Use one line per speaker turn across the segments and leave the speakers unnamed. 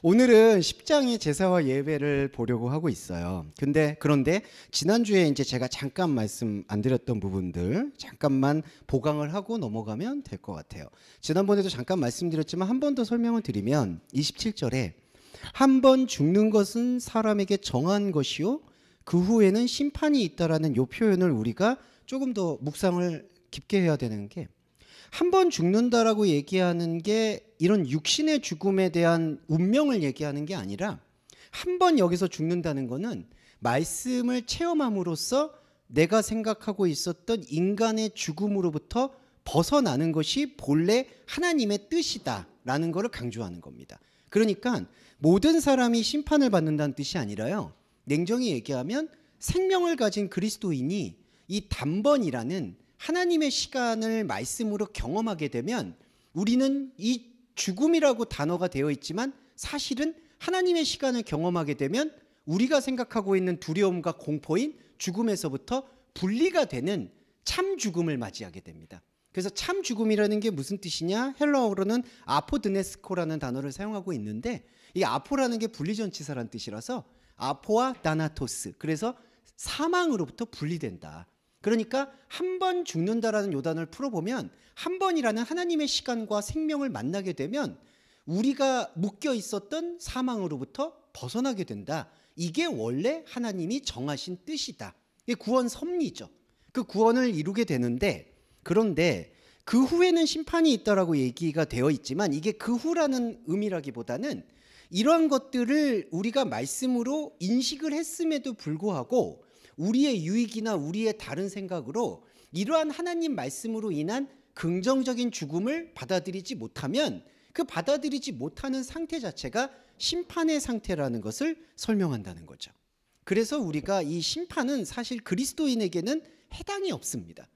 오늘은 10장의 제사와 예배를 보려고 하고 있어요. 그런데 지난주에 이제 제가 잠깐 말씀 안 드렸던 부분들 잠깐만 보강을 하고 넘어가면 될 것 같아요. 지난번에도 잠깐 말씀드렸지만 한 번 더 설명을 드리면 27절에 한 번 죽는 것은 사람에게 정한 것이요 그 후에는 심판이 있다라는 요 표현을 우리가 조금 더 묵상을 깊게 해야 되는 게, 한 번 죽는다라고 얘기하는 게 이런 육신의 죽음에 대한 운명을 얘기하는 게 아니라, 한 번 여기서 죽는다는 거는 말씀을 체험함으로써 내가 생각하고 있었던 인간의 죽음으로부터 벗어나는 것이 본래 하나님의 뜻이다라는 것을 강조하는 겁니다. 그러니까 모든 사람이 심판을 받는다는 뜻이 아니라요, 냉정히 얘기하면 생명을 가진 그리스도인이 이 단번이라는 하나님의 시간을 말씀으로 경험하게 되면, 우리는 이 죽음이라고 단어가 되어 있지만 사실은 하나님의 시간을 경험하게 되면 우리가 생각하고 있는 두려움과 공포인 죽음에서부터 분리가 되는 참 죽음을 맞이하게 됩니다. 그래서 참 죽음이라는 게 무슨 뜻이냐? 헬라어로는 아포드네스코라는 단어를 사용하고 있는데, 이 아포라는 게 분리전치사라는 뜻이라서 아포와 다나토스, 그래서 사망으로부터 분리된다. 그러니까 한 번 죽는다라는 요단을 풀어보면, 한 번이라는 하나님의 시간과 생명을 만나게 되면 우리가 묶여 있었던 사망으로부터 벗어나게 된다. 이게 원래 하나님이 정하신 뜻이다. 이게 구원 섭리죠. 그 구원을 이루게 되는데, 그런데 그 후에는 심판이 있다라고 얘기가 되어 있지만, 이게 그 후라는 의미라기보다는 이러한 것들을 우리가 말씀으로 인식을 했음에도 불구하고 우리의 유익이나 우리의 다른 생각으로 이러한 하나님 말씀으로 인한 긍정적인 죽음을 받아들이지 못하면, 그 받아들이지 못하는 상태 자체가 심판의 상태라는 것을 설명한다는 거죠. 그래서 우리가 이 심판은 사실 그리스도인에게는 해당이 없습니다.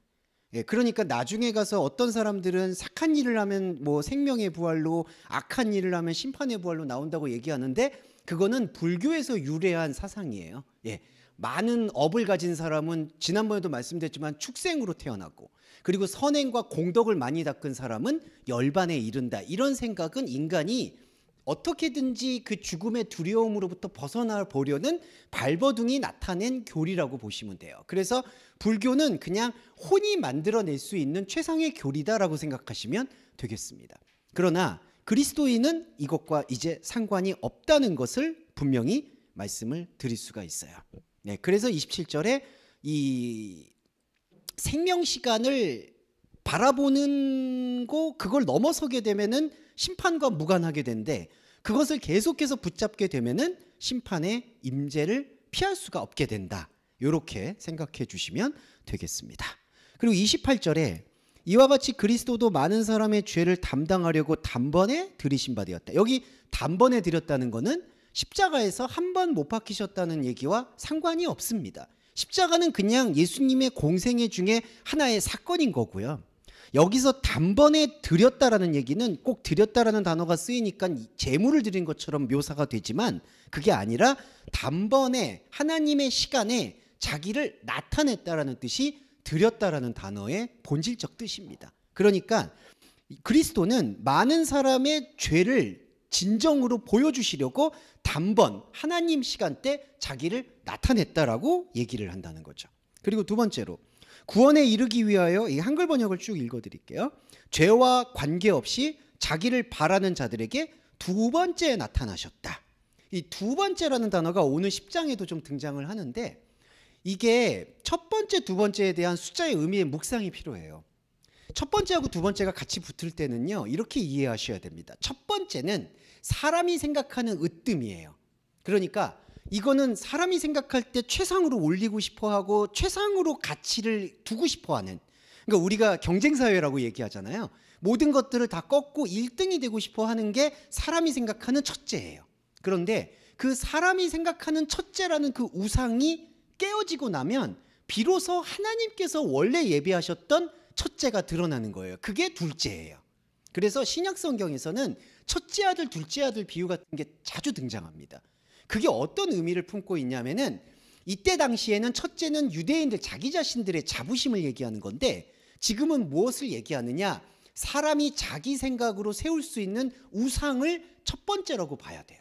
그러니까 나중에 가서 어떤 사람들은 착한 일을 하면 뭐 생명의 부활로, 악한 일을 하면 심판의 부활로 나온다고 얘기하는데, 그거는 불교에서 유래한 사상이에요. 많은 업을 가진 사람은 지난번에도 말씀드렸지만 축생으로 태어나고, 그리고 선행과 공덕을 많이 닦은 사람은 열반에 이른다. 이런 생각은 인간이 어떻게든지 그 죽음의 두려움으로부터 벗어나 보려는 발버둥이 나타낸 교리라고 보시면 돼요. 그래서 불교는 그냥 혼이 만들어낼 수 있는 최상의 교리다라고 생각하시면 되겠습니다. 그러나 그리스도인은 이것과 이제 상관이 없다는 것을 분명히 말씀을 드릴 수가 있어요. 그래서 27절에 이 생명 시간을 바라보는 거, 그걸 넘어서게 되면은 심판과 무관하게 되는데, 그것을 계속해서 붙잡게 되면은 심판의 임재를 피할 수가 없게 된다. 이렇게 생각해 주시면 되겠습니다. 그리고 28절에 이와 같이 그리스도도 많은 사람의 죄를 담당하려고 단번에 들이신 바 되었다. 여기 단번에 들였다는 거는 십자가에서 한 번 못 박히셨다는 얘기와 상관이 없습니다. 십자가는 그냥 예수님의 공생애 중에 하나의 사건인 거고요. 여기서 단번에 드렸다라는 얘기는 꼭 드렸다라는 단어가 쓰이니까 제물을 드린 것처럼 묘사가 되지만, 그게 아니라 단번에 하나님의 시간에 자기를 나타냈다라는 뜻이 드렸다라는 단어의 본질적 뜻입니다. 그러니까 그리스도는 많은 사람의 죄를 진정으로 보여주시려고 단번 하나님 시간대 자기를 나타냈다라고 얘기를 한다는 거죠. 그리고 두 번째로 구원에 이르기 위하여, 이 한글 번역을 쭉 읽어드릴게요. 죄와 관계없이 자기를 바라는 자들에게 두 번째 나타나셨다. 이 두 번째라는 단어가 오늘 10장에도 좀 등장을 하는데, 이게 첫 번째, 두 번째에 대한 숫자의 의미의 묵상이 필요해요. 첫 번째하고 두 번째가 같이 붙을 때는요, 이렇게 이해하셔야 됩니다. 첫 번째는 사람이 생각하는 으뜸이에요. 그러니까 이거는 사람이 생각할 때 최상으로 올리고 싶어하고 최상으로 가치를 두고 싶어하는, 그러니까 우리가 경쟁사회라고 얘기하잖아요. 모든 것들을 다 꺾고 1등이 되고 싶어하는 게 사람이 생각하는 첫째예요. 그런데 그 사람이 생각하는 첫째라는 그 우상이 깨어지고 나면 비로소 하나님께서 원래 예비하셨던 첫째가 드러나는 거예요. 그게 둘째예요. 그래서 신약 성경에서는 첫째 아들, 둘째 아들 비유 같은 게 자주 등장합니다. 그게 어떤 의미를 품고 있냐면은, 이때 당시에는 첫째는 유대인들 자기 자신들의 자부심을 얘기하는 건데, 지금은 무엇을 얘기하느냐? 사람이 자기 생각으로 세울 수 있는 우상을 첫 번째라고 봐야 돼요.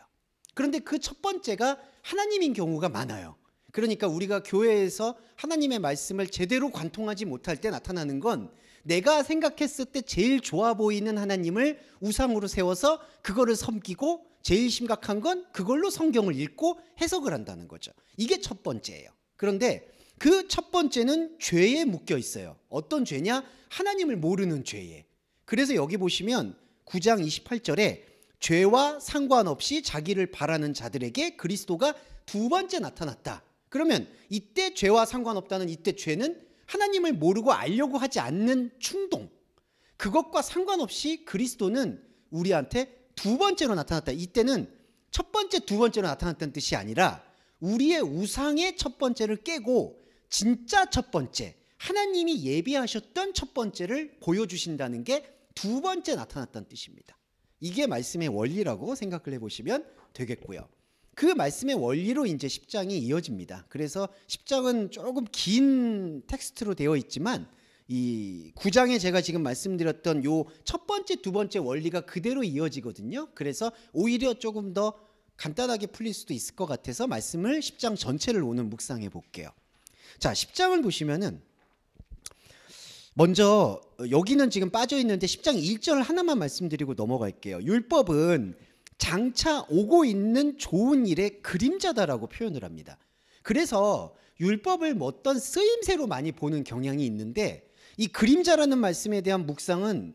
그런데 그 첫 번째가 하나님인 경우가 많아요. 그러니까 우리가 교회에서 하나님의 말씀을 제대로 관통하지 못할 때 나타나는 건 내가 생각했을 때 제일 좋아 보이는 하나님을 우상으로 세워서 그거를 섬기고 제일 심각한 건 그걸로 성경을 읽고 해석을 한다는 거죠. 이게 첫 번째예요. 그런데 그 첫 번째는 죄에 묶여 있어요. 어떤 죄냐? 하나님을 모르는 죄에. 그래서 여기 보시면 9장 28절에 죄와 상관없이 자기를 바라는 자들에게 그리스도가 두 번째 나타났다. 그러면 이때 죄와 상관없다는 이때 죄는 하나님을 모르고 알려고 하지 않는 충동, 그것과 상관없이 그리스도는 우리한테 두 번째로 나타났다. 이때는 첫 번째, 두 번째로 나타났다는 뜻이 아니라 우리의 우상의 첫 번째를 깨고 진짜 첫 번째, 하나님이 예비하셨던 첫 번째를 보여주신다는 게 두 번째 나타났다는 뜻입니다. 이게 말씀의 원리라고 생각을 해보시면 되겠고요. 그 말씀의 원리로 이제 10장이 이어집니다. 그래서 10장은 조금 긴 텍스트로 되어 있지만 이 9장에 제가 지금 말씀드렸던 요 첫 번째, 두 번째 원리가 그대로 이어지거든요. 그래서 오히려 조금 더 간단하게 풀릴 수도 있을 것 같아서 말씀을 10장 전체를 오늘 묵상해 볼게요. 자, 10장을 보시면은 먼저 여기는 지금 빠져 있는데 10장 1절 하나만 말씀드리고 넘어갈게요. 율법은 장차 오고 있는 좋은 일의 그림자다라고 표현을 합니다. 그래서 율법을 어떤 쓰임새로 많이 보는 경향이 있는데 이 그림자라는 말씀에 대한 묵상은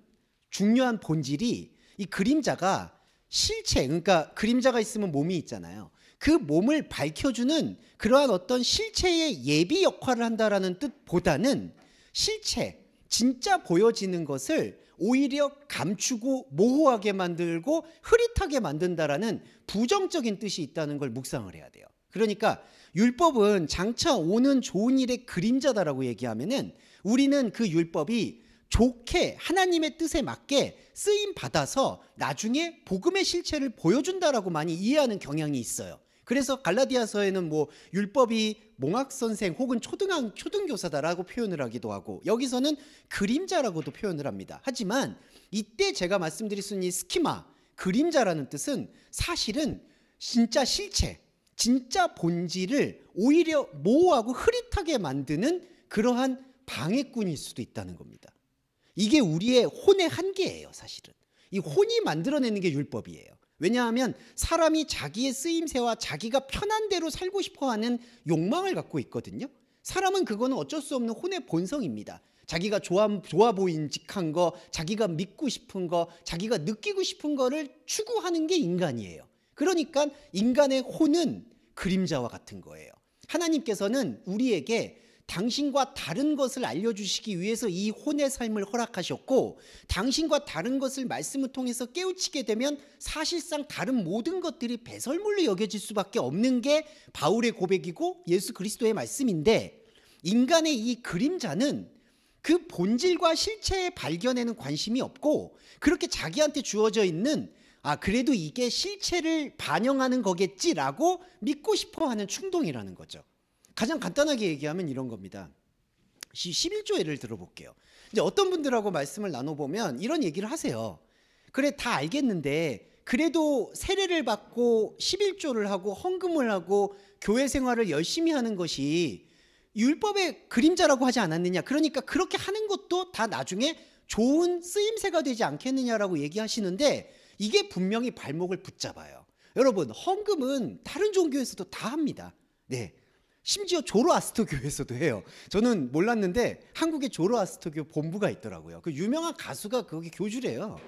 중요한 본질이 이 그림자가 실체, 그러니까 그림자가 있으면 몸이 있잖아요. 그 몸을 밝혀주는 그러한 어떤 실체의 예비 역할을 한다라는 뜻보다는 실체, 진짜 보여지는 것을 오히려 감추고 모호하게 만들고 흐릿하게 만든다라는 부정적인 뜻이 있다는 걸 묵상을 해야 돼요. 그러니까 율법은 장차 오는 좋은 일의 그림자다라고 얘기하면은 우리는 그 율법이 좋게 하나님의 뜻에 맞게 쓰임 받아서 나중에 복음의 실체를 보여준다라고 많이 이해하는 경향이 있어요. 그래서 갈라디아서에는 뭐 율법이 몽학 선생 혹은 초등교사다라고 표현을 하기도 하고 여기서는 그림자라고도 표현을 합니다. 하지만 이때 제가 말씀드릴 수 있는 이 스키마, 그림자라는 뜻은 사실은 진짜 실체, 진짜 본질을 오히려 모호하고 흐릿하게 만드는 그러한 방해꾼일 수도 있다는 겁니다. 이게 우리의 혼의 한계예요, 사실은. 이 혼이 만들어내는 게 율법이에요. 왜냐하면 사람이 자기의 쓰임새와 자기가 편한 대로 살고 싶어하는 욕망을 갖고 있거든요. 사람은 그거는 어쩔 수 없는 혼의 본성입니다. 자기가 좋아 보인직한 거, 자기가 믿고 싶은 거, 자기가 느끼고 싶은 거를 추구하는 게 인간이에요. 그러니까 인간의 혼은 그림자와 같은 거예요. 하나님께서는 우리에게 당신과 다른 것을 알려주시기 위해서 이 혼의 삶을 허락하셨고 당신과 다른 것을 말씀을 통해서 깨우치게 되면 사실상 다른 모든 것들이 배설물로 여겨질 수밖에 없는 게 바울의 고백이고 예수 그리스도의 말씀인데 인간의 이 그림자는 그 본질과 실체의 발견에는 관심이 없고 그렇게 자기한테 주어져 있는 그래도 이게 실체를 반영하는 거겠지라고 믿고 싶어하는 충동이라는 거죠. 가장 간단하게 얘기하면 이런 겁니다. 11조 예를 들어볼게요. 이제 어떤 분들하고 말씀을 나눠보면 이런 얘기를 하세요. 그래, 다 알겠는데 그래도 세례를 받고 11조를 하고 헌금을 하고 교회 생활을 열심히 하는 것이 율법의 그림자라고 하지 않았느냐. 그러니까 그렇게 하는 것도 다 나중에 좋은 쓰임새가 되지 않겠느냐라고 얘기하시는데 이게 분명히 발목을 붙잡아요. 여러분, 헌금은 다른 종교에서도 다 합니다. 네. 심지어 조로아스터 교에서도 해요. 저는 몰랐는데 한국에 조로아스터교 본부가 있더라고요. 그 유명한 가수가 거기 교주래요.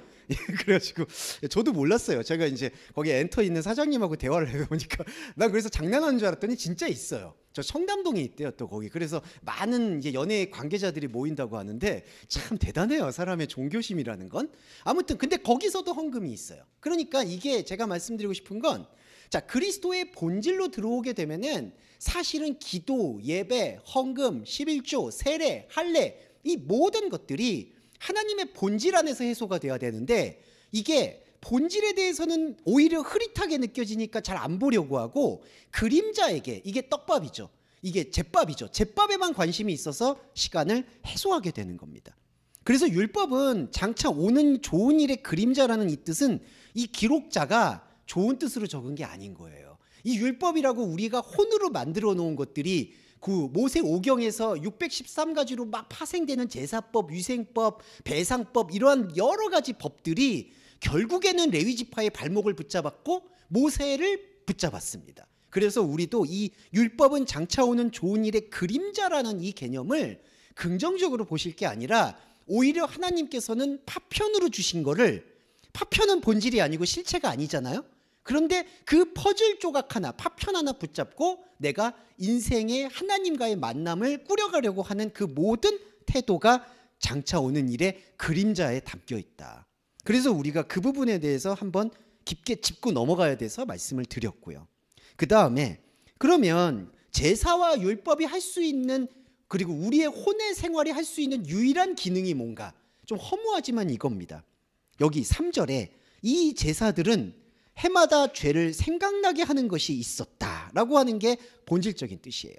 그래가지고 저도 몰랐어요. 제가 이제 거기 엔터 있는 사장님하고 대화를 해보니까 나 그래서 장난하는 줄 알았더니 진짜 있어요. 저 청담동에 있대요, 또 거기. 그래서 많은 이제 연예 관계자들이 모인다고 하는데 참 대단해요, 사람의 종교심이라는 건. 아무튼 근데 거기서도 헌금이 있어요. 그러니까 이게 제가 말씀드리고 싶은 건 자, 그리스도의 본질로 들어오게 되면은 사실은 기도, 예배, 헌금, 11조, 세례, 할례 이 모든 것들이 하나님의 본질 안에서 해소가 돼야 되는데 이게 본질에 대해서는 오히려 흐릿하게 느껴지니까 잘 안 보려고 하고 그림자에게 이게 떡밥이죠. 이게 제밥이죠. 제밥에만 관심이 있어서 시간을 해소하게 되는 겁니다. 그래서 율법은 장차 오는 좋은 일의 그림자라는 이 뜻은 이 기록자가 좋은 뜻으로 적은 게 아닌 거예요. 이 율법이라고 우리가 혼으로 만들어 놓은 것들이 그 모세 오경에서 613가지로 막 파생되는 제사법, 위생법, 배상법 이러한 여러 가지 법들이 결국에는 레위지파의 발목을 붙잡았고 모세를 붙잡았습니다. 그래서 우리도 이 율법은 장차 오는 좋은 일의 그림자라는 이 개념을 긍정적으로 보실 게 아니라 오히려 하나님께서는 파편으로 주신 거를, 파편은 본질이 아니고 실체가 아니잖아요. 그런데 그 퍼즐 조각 하나, 파편 하나 붙잡고 내가 인생의 하나님과의 만남을 꾸려가려고 하는 그 모든 태도가 장차 오는 일의 그림자에 담겨 있다. 그래서 우리가 그 부분에 대해서 한번 깊게 짚고 넘어가야 돼서 말씀을 드렸고요. 그 다음에 그러면 제사와 율법이 할 수 있는, 그리고 우리의 혼의 생활이 할 수 있는 유일한 기능이 뭔가, 좀 허무하지만 이겁니다. 여기 3절에 이 제사들은 해마다 죄를 생각나게 하는 것이 있었다라고 하는 게 본질적인 뜻이에요.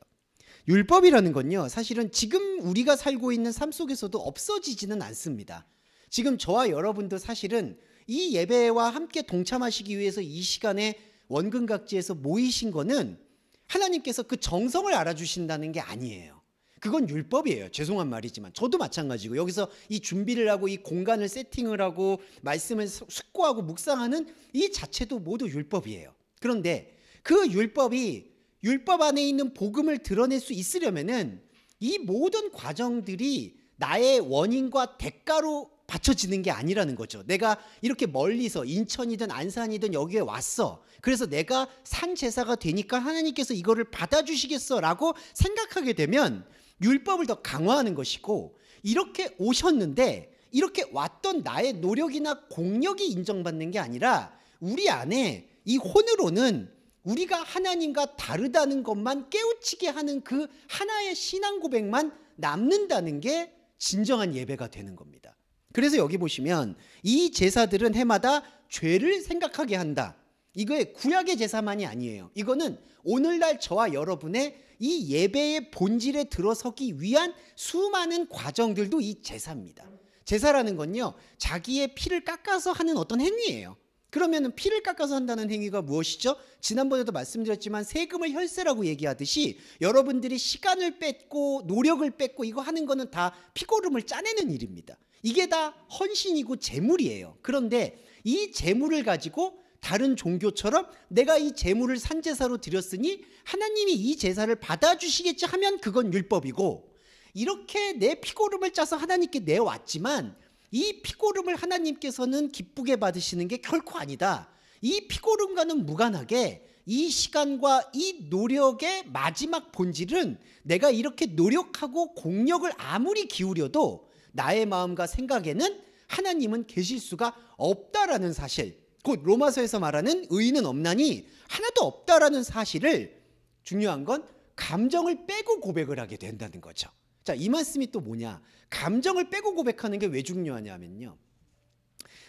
율법이라는 건요, 사실은 지금 우리가 살고 있는 삶 속에서도 없어지지는 않습니다. 지금 저와 여러분도 사실은 이 예배와 함께 동참하시기 위해서 이 시간에 원근각지에서 모이신 거는 하나님께서 그 정성을 알아주신다는 게 아니에요. 그건 율법이에요. 죄송한 말이지만 저도 마찬가지고, 여기서 이 준비를 하고 이 공간을 세팅을 하고 말씀을 숙고하고 묵상하는 이 자체도 모두 율법이에요. 그런데 그 율법이 율법 안에 있는 복음을 드러낼 수 있으려면은 이 모든 과정들이 나의 원인과 대가로 받쳐지는 게 아니라는 거죠. 내가 이렇게 멀리서 인천이든 안산이든 여기에 왔어. 그래서 내가 산 제사가 되니까 하나님께서 이거를 받아주시겠어 라고 생각하게 되면 율법을 더 강화하는 것이고, 이렇게 오셨는데 이렇게 왔던 나의 노력이나 공력이 인정받는 게 아니라 우리 안에 이 혼으로는 우리가 하나님과 다르다는 것만 깨우치게 하는 그 하나의 신앙 고백만 남는다는 게 진정한 예배가 되는 겁니다. 그래서 여기 보시면 이 제사들은 해마다 죄를 생각하게 한다. 이거의 구약의 제사만이 아니에요. 이거는 오늘날 저와 여러분의 이 예배의 본질에 들어서기 위한 수많은 과정들도 이 제사입니다. 제사라는 건요, 자기의 피를 깎아서 하는 어떤 행위예요. 그러면 피를 깎아서 한다는 행위가 무엇이죠? 지난번에도 말씀드렸지만 세금을 혈세라고 얘기하듯이 여러분들이 시간을 뺏고 노력을 뺏고 이거 하는 거는 다 피고름을 짜내는 일입니다. 이게 다 헌신이고 제물이에요. 그런데 이 제물을 가지고 다른 종교처럼 내가 이 제물을 산제사로 드렸으니 하나님이 이 제사를 받아주시겠지 하면 그건 율법이고, 이렇게 내 피고름을 짜서 하나님께 내왔지만 이 피고름을 하나님께서는 기쁘게 받으시는 게 결코 아니다. 이 피고름과는 무관하게 이 시간과 이 노력의 마지막 본질은 내가 이렇게 노력하고 공력을 아무리 기울여도 나의 마음과 생각에는 하나님은 계실 수가 없다라는 사실, 곧 로마서에서 말하는 의인은 없나니 하나도 없다라는 사실을, 중요한 건 감정을 빼고 고백을 하게 된다는 거죠. 자, 이 말씀이 또 뭐냐? 감정을 빼고 고백하는 게 왜 중요하냐면요,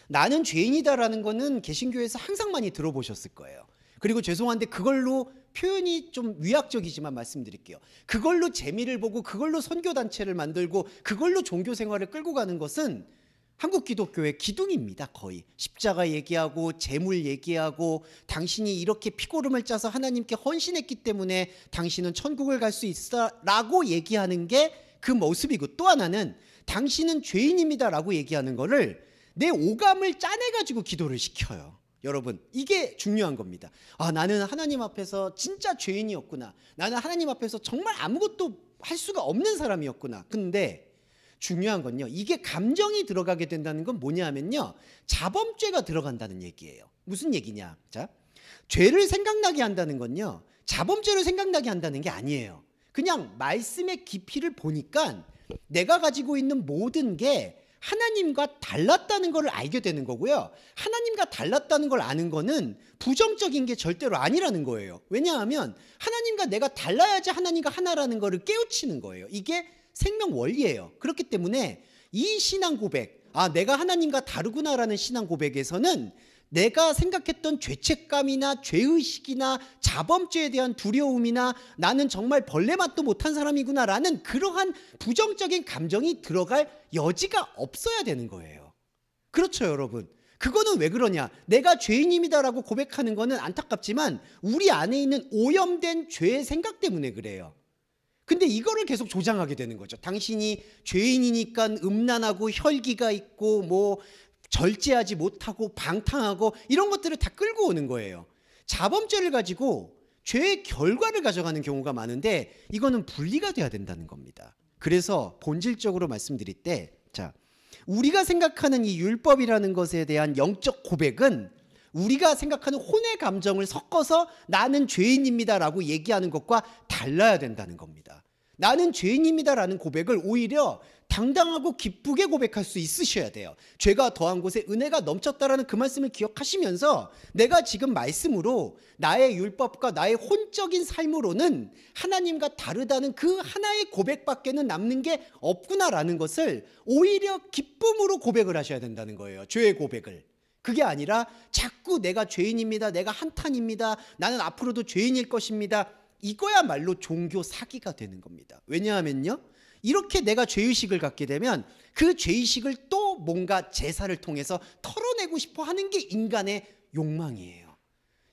나는 죄인이다라는 거는 개신교에서 항상 많이 들어보셨을 거예요. 그리고 죄송한데 그걸로 표현이 좀 위약적이지만 말씀드릴게요. 그걸로 재미를 보고 그걸로 선교단체를 만들고 그걸로 종교생활을 끌고 가는 것은 한국 기독교의 기둥입니다. 거의 십자가 얘기하고 재물 얘기하고 당신이 이렇게 피고름을 짜서 하나님께 헌신했기 때문에 당신은 천국을 갈 수 있어 라고 얘기하는 게 그 모습이고, 또 하나는 당신은 죄인입니다 라고 얘기하는 거를 내 오감을 짜내가지고 기도를 시켜요. 여러분, 이게 중요한 겁니다. 아, 나는 하나님 앞에서 진짜 죄인이었구나. 나는 하나님 앞에서 정말 아무것도 할 수가 없는 사람이었구나. 근데 중요한 건요, 이게 감정이 들어가게 된다는 건 뭐냐 하면요, 자범죄가 들어간다는 얘기예요. 무슨 얘기냐? 자, 죄를 생각나게 한다는 건요, 자범죄를 생각나게 한다는 게 아니에요. 그냥 말씀의 깊이를 보니까 내가 가지고 있는 모든 게 하나님과 달랐다는 걸 알게 되는 거고요. 하나님과 달랐다는 걸 아는 거는 부정적인 게 절대로 아니라는 거예요. 왜냐하면 하나님과 내가 달라야지 하나님과 하나라는 거를 깨우치는 거예요. 이게 생명 원리예요. 그렇기 때문에 이 신앙 고백, 아, 내가 하나님과 다르구나라는 신앙 고백에서는 내가 생각했던 죄책감이나 죄의식이나 자범죄에 대한 두려움이나 나는 정말 벌레 맛도 못한 사람이구나라는 그러한 부정적인 감정이 들어갈 여지가 없어야 되는 거예요. 그렇죠, 여러분? 그거는 왜 그러냐? 내가 죄인입니다라고 고백하는 거는 안타깝지만 우리 안에 있는 오염된 죄의 생각 때문에 그래요. 근데 이거를 계속 조장하게 되는 거죠. 당신이 죄인이니까 음란하고 혈기가 있고 뭐 절제하지 못하고 방탕하고 이런 것들을 다 끌고 오는 거예요. 자범죄를 가지고 죄의 결과를 가져가는 경우가 많은데 이거는 분리가 돼야 된다는 겁니다. 그래서 본질적으로 말씀드릴 때, 자, 우리가 생각하는 이 율법이라는 것에 대한 영적 고백은 우리가 생각하는 혼의 감정을 섞어서 나는 죄인입니다라고 얘기하는 것과 달라야 된다는 겁니다. 나는 죄인입니다라는 고백을 오히려 당당하고 기쁘게 고백할 수 있으셔야 돼요. 죄가 더한 곳에 은혜가 넘쳤다라는 그 말씀을 기억하시면서 내가 지금 말씀으로 나의 율법과 나의 혼적인 삶으로는 하나님과 다르다는 그 하나의 고백밖에는 남는 게 없구나라는 것을 오히려 기쁨으로 고백을 하셔야 된다는 거예요. 죄의 고백을. 그게 아니라 자꾸 내가 죄인입니다. 내가 한탄입니다. 나는 앞으로도 죄인일 것입니다. 이거야말로 종교 사기가 되는 겁니다. 왜냐하면요, 이렇게 내가 죄의식을 갖게 되면 그 죄의식을 또 뭔가 제사를 통해서 털어내고 싶어 하는 게 인간의 욕망이에요.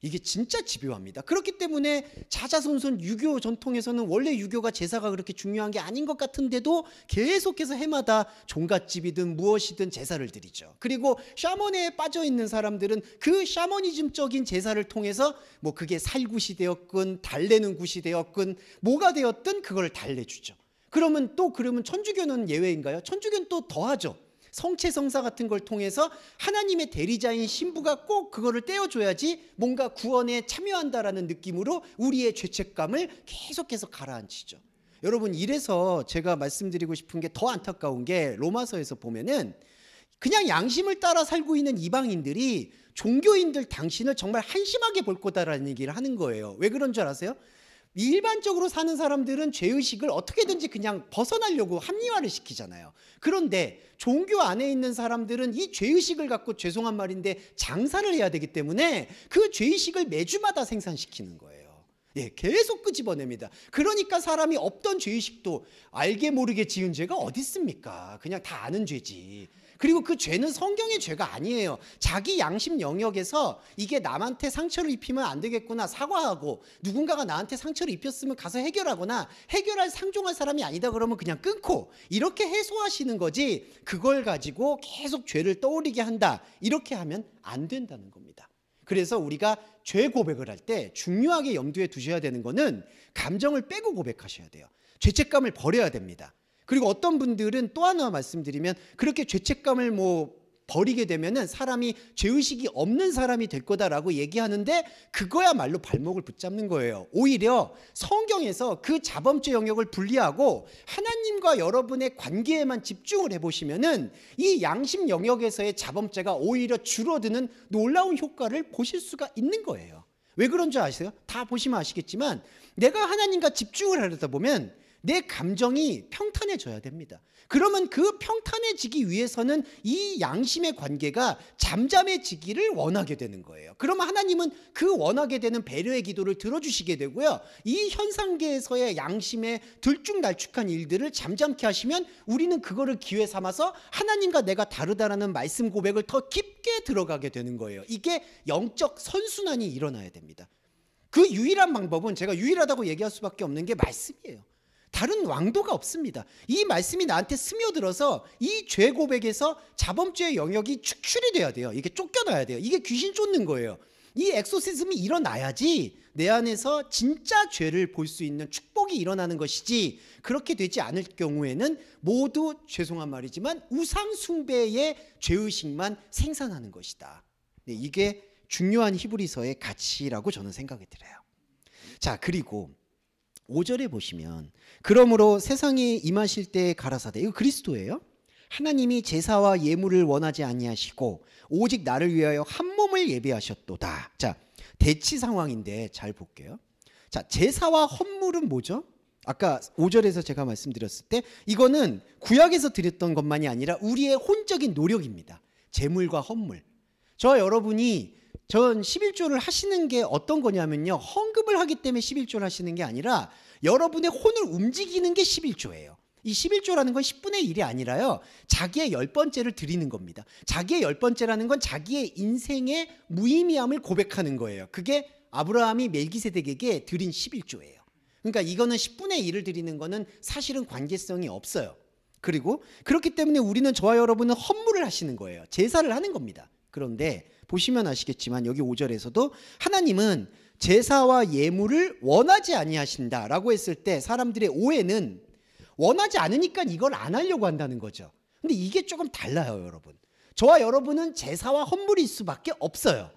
이게 진짜 집요합니다. 그렇기 때문에 자자손손 유교 전통에서는 원래 유교가 제사가 그렇게 중요한 게 아닌 것 같은데도 계속해서 해마다 종갓집이든 무엇이든 제사를 드리죠. 그리고 샤먼에 빠져 있는 사람들은 그 샤머니즘적인 제사를 통해서 뭐 그게 살굿이 되었건 달래는 굿이 되었건 뭐가 되었든 그걸 달래주죠. 그러면 천주교는 예외인가요? 천주교는 또 더하죠. 성체성사 같은 걸 통해서 하나님의 대리자인 신부가 꼭 그거를 떼어줘야지 뭔가 구원에 참여한다라는 느낌으로 우리의 죄책감을 계속해서 가라앉히죠. 여러분, 이래서 제가 말씀드리고 싶은 게 더 안타까운 게 로마서에서 보면은 그냥 양심을 따라 살고 있는 이방인들이 종교인들 당신을 정말 한심하게 볼 거다라는 얘기를 하는 거예요. 왜 그런 줄 아세요? 일반적으로 사는 사람들은 죄의식을 어떻게든지 그냥 벗어나려고 합리화를 시키잖아요. 그런데 종교 안에 있는 사람들은 이 죄의식을 갖고, 죄송한 말인데, 장사를 해야 되기 때문에 그 죄의식을 매주마다 생산시키는 거예요. 예, 계속 끄집어냅니다. 그러니까 사람이 없던 죄의식도 알게 모르게 지은 죄가 어디 있습니까? 그냥 다 아는 죄지. 그리고 그 죄는 성경의 죄가 아니에요. 자기 양심 영역에서 이게 남한테 상처를 입히면 안 되겠구나 사과하고, 누군가가 나한테 상처를 입혔으면 가서 해결하거나, 해결할 상종할 사람이 아니다 그러면 그냥 끊고, 이렇게 해소하시는 거지 그걸 가지고 계속 죄를 떠올리게 한다, 이렇게 하면 안 된다는 겁니다. 그래서 우리가 죄 고백을 할 때 중요하게 염두에 두셔야 되는 거는 감정을 빼고 고백하셔야 돼요. 죄책감을 버려야 됩니다. 그리고 어떤 분들은 또 하나 말씀드리면, 그렇게 죄책감을 버리게 되면은 사람이 죄의식이 없는 사람이 될 거다라고 얘기하는데 그거야말로 발목을 붙잡는 거예요. 오히려 성경에서 그 자범죄 영역을 분리하고 하나님과 여러분의 관계에만 집중을 해보시면은 이 양심 영역에서의 자범죄가 오히려 줄어드는 놀라운 효과를 보실 수가 있는 거예요. 왜 그런 줄 아세요? 다 보시면 아시겠지만, 내가 하나님과 집중을 하려다 보면 내 감정이 평탄해져야 됩니다. 그러면 그 평탄해지기 위해서는 이 양심의 관계가 잠잠해지기를 원하게 되는 거예요. 그러면 하나님은 그 원하게 되는 배려의 기도를 들어주시게 되고요, 이 현상계에서의 양심의 들쭉날쭉한 일들을 잠잠케 하시면 우리는 그거를 기회 삼아서 하나님과 내가 다르다라는 말씀 고백을 더 깊게 들어가게 되는 거예요. 이게 영적 선순환이 일어나야 됩니다. 그 유일한 방법은, 제가 유일하다고 얘기할 수밖에 없는 게 말씀이에요. 다른 왕도가 없습니다. 이 말씀이 나한테 스며들어서 이 죄 고백에서 자범죄의 영역이 축출이 돼야 돼요. 이게 쫓겨나야 돼요. 이게 귀신 쫓는 거예요. 이 엑소시즘이 일어나야지 내 안에서 진짜 죄를 볼 수 있는 축복이 일어나는 것이지, 그렇게 되지 않을 경우에는 모두, 죄송한 말이지만, 우상 숭배의 죄의식만 생산하는 것이다. 네, 이게 중요한 히브리서의 가치라고 저는 생각이 들어요. 자, 그리고 5절에 보시면, 그러므로 세상에 임하실 때 가라사대, 이거 그리스도예요. 하나님이 제사와 예물을 원하지 아니하시고 오직 나를 위하여 한 몸을 예비하셨도다. 자, 대치 상황인데 잘 볼게요. 자, 제사와 헌물은 뭐죠? 아까 5절에서 제가 말씀드렸을 때 이거는 구약에서 드렸던 것만이 아니라 우리의 혼적인 노력입니다. 제물과 헌물. 여러분이 전 11조를 하시는 게 어떤 거냐면요, 헌금을 하기 때문에 11조를 하시는 게 아니라 여러분의 혼을 움직이는 게 11조예요. 이 11조라는 건 10분의 1이 아니라요, 자기의 10번째를 드리는 겁니다. 자기의 10번째라는 건 자기의 인생의 무의미함을 고백하는 거예요. 그게 아브라함이 멜기세덱에게 드린 11조예요. 그러니까 이거는 10분의 1을 드리는 거는 사실은 관계성이 없어요. 그리고 그렇기 때문에 우리는, 저와 여러분은 헌물을 하시는 거예요. 제사를 하는 겁니다. 그런데 보시면 아시겠지만 여기 5절에서도 하나님은 제사와 예물을 원하지 아니하신다라고 했을 때 사람들의 오해는 원하지 않으니까 이걸 안 하려고 한다는 거죠. 근데 이게 조금 달라요, 여러분. 저와 여러분은 제사와 헌물일 수밖에 없어요.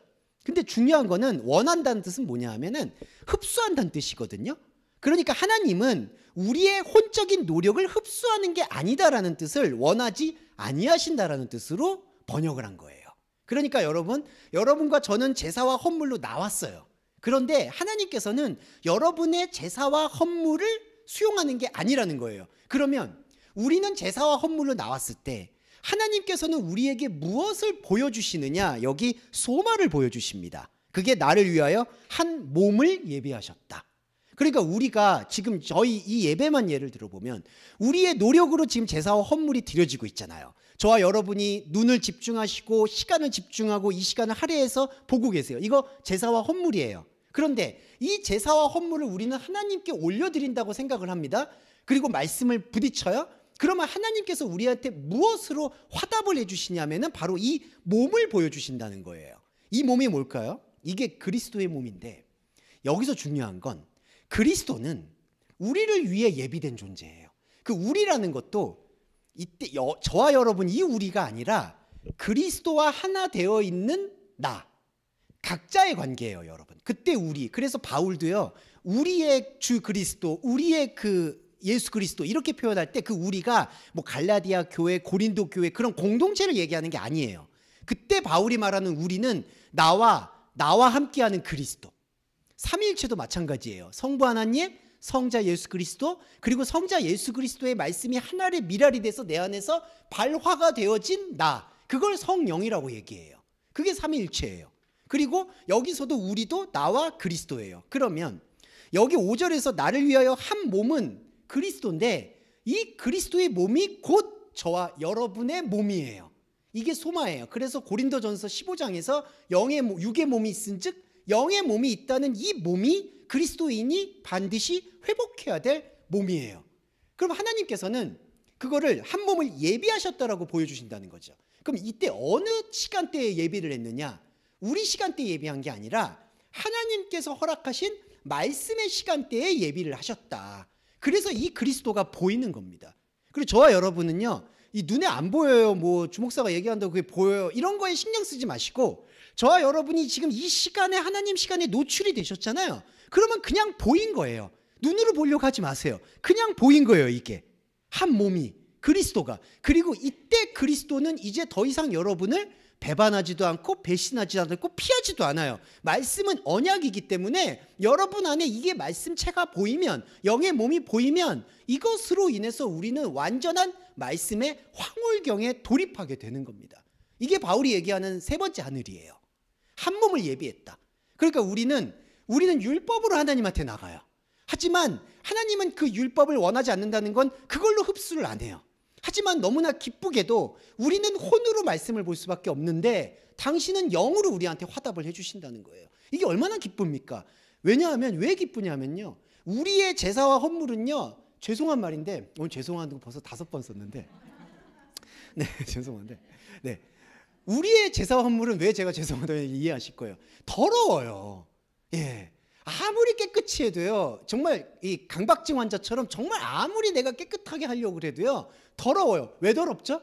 근데 중요한 거는 원한다는 뜻은 뭐냐 하면은 흡수한다는 뜻이거든요. 그러니까 하나님은 우리의 혼적인 노력을 흡수하는 게 아니다라는 뜻을 원하지 아니하신다라는 뜻으로 번역을 한 거예요. 그러니까 여러분과 저는 제사와 헌물로 나왔어요. 그런데 하나님께서는 여러분의 제사와 헌물을 수용하는 게 아니라는 거예요. 그러면 우리는 제사와 헌물로 나왔을 때 하나님께서는 우리에게 무엇을 보여주시느냐? 여기 소마를 보여주십니다. 그게 나를 위하여 한 몸을 예비하셨다. 그러니까 우리가 지금 저희 이 예배만 예를 들어보면 우리의 노력으로 지금 제사와 헌물이 드려지고 있잖아요. 저와 여러분이 눈을 집중하시고 시간을 집중하고 이 시간을 할애해서 보고 계세요. 이거 제사와 헌물이에요. 그런데 이 제사와 헌물을 우리는 하나님께 올려드린다고 생각을 합니다. 그리고 말씀을 부딪혀요. 그러면 하나님께서 우리한테 무엇으로 화답을 해주시냐면은 바로 이 몸을 보여주신다는 거예요. 이 몸이 뭘까요? 이게 그리스도의 몸인데, 여기서 중요한 건 그리스도는 우리를 위해 예비된 존재예요. 그 우리라는 것도 이때 저와 여러분, 이 우리가 아니라 그리스도와 하나 되어 있는 나, 각자의 관계예요, 여러분. 그때 우리, 그래서 바울도요, 우리의 주 그리스도, 우리의 그 예수 그리스도 이렇게 표현할 때 그 우리가 뭐 갈라디아 교회, 고린도 교회 그런 공동체를 얘기하는 게 아니에요. 그때 바울이 말하는 우리는 나와 함께하는 그리스도. 삼위일체도 마찬가지예요. 성부 하나님, 성자 예수 그리스도, 그리고 성자 예수 그리스도의 말씀이 하나의 미랄이 돼서 내 안에서 발화가 되어진 나, 그걸 성령이라고 얘기해요. 그게 삼위일체예요. 그리고 여기서도 우리도 나와 그리스도예요. 그러면 여기 5절에서 나를 위하여 한 몸은 그리스도인데, 이 그리스도의 몸이 곧 저와 여러분의 몸이에요. 이게 소마예요. 그래서 고린도전서 15장에서 육의 몸이 있은즉 영의 몸이 있다는 이 몸이 그리스도인이 반드시 회복해야 될 몸이에요. 그럼 하나님께서는 그거를 한 몸을 예비하셨다라고 보여주신다는 거죠. 그럼 이때 어느 시간대에 예비를 했느냐? 우리 시간대에 예비한 게 아니라 하나님께서 허락하신 말씀의 시간대에 예비를 하셨다. 그래서 이 그리스도가 보이는 겁니다. 그리고 저와 여러분은요, 이 눈에 안 보여요, 뭐 주목사가 얘기한다고 그게 보여요, 이런 거에 신경 쓰지 마시고, 저와 여러분이 지금 이 시간에 하나님 시간에 노출이 되셨잖아요. 그러면 그냥 보인 거예요. 눈으로 보려고 하지 마세요. 그냥 보인 거예요. 이게 한 몸이 그리스도가. 그리고 이때 그리스도는 이제 더 이상 여러분을 배반하지도 않고 배신하지도 않고 피하지도 않아요. 말씀은 언약이기 때문에 여러분 안에 이게 말씀체가 보이면, 영의 몸이 보이면 이것으로 인해서 우리는 완전한 말씀의 황홀경에 돌입하게 되는 겁니다. 이게 바울이 얘기하는 세 번째 하늘이에요. 한 몸을 예비했다. 그러니까 우리는 율법으로 하나님한테 나가요. 하지만 하나님은 그 율법을 원하지 않는다는 건 그걸로 흡수를 안 해요. 하지만 너무나 기쁘게도 우리는 혼으로 말씀을 볼 수밖에 없는데 당신은 영으로 우리한테 화답을 해주신다는 거예요. 이게 얼마나 기쁩니까? 왜냐하면, 왜 기쁘냐면요, 우리의 제사와 헌물은요, 죄송한 말인데 오늘 죄송하다고 벌써 5번 썼는데 네, 죄송한데, 네, 우리의 제사와 헌물은 왜 제가 죄송하다고 이해하실 거예요. 더러워요. 예. 아무리 깨끗이 해도요, 정말 이 강박증 환자처럼 정말 아무리 내가 깨끗하게 하려고 해도요, 더러워요. 왜 더럽죠?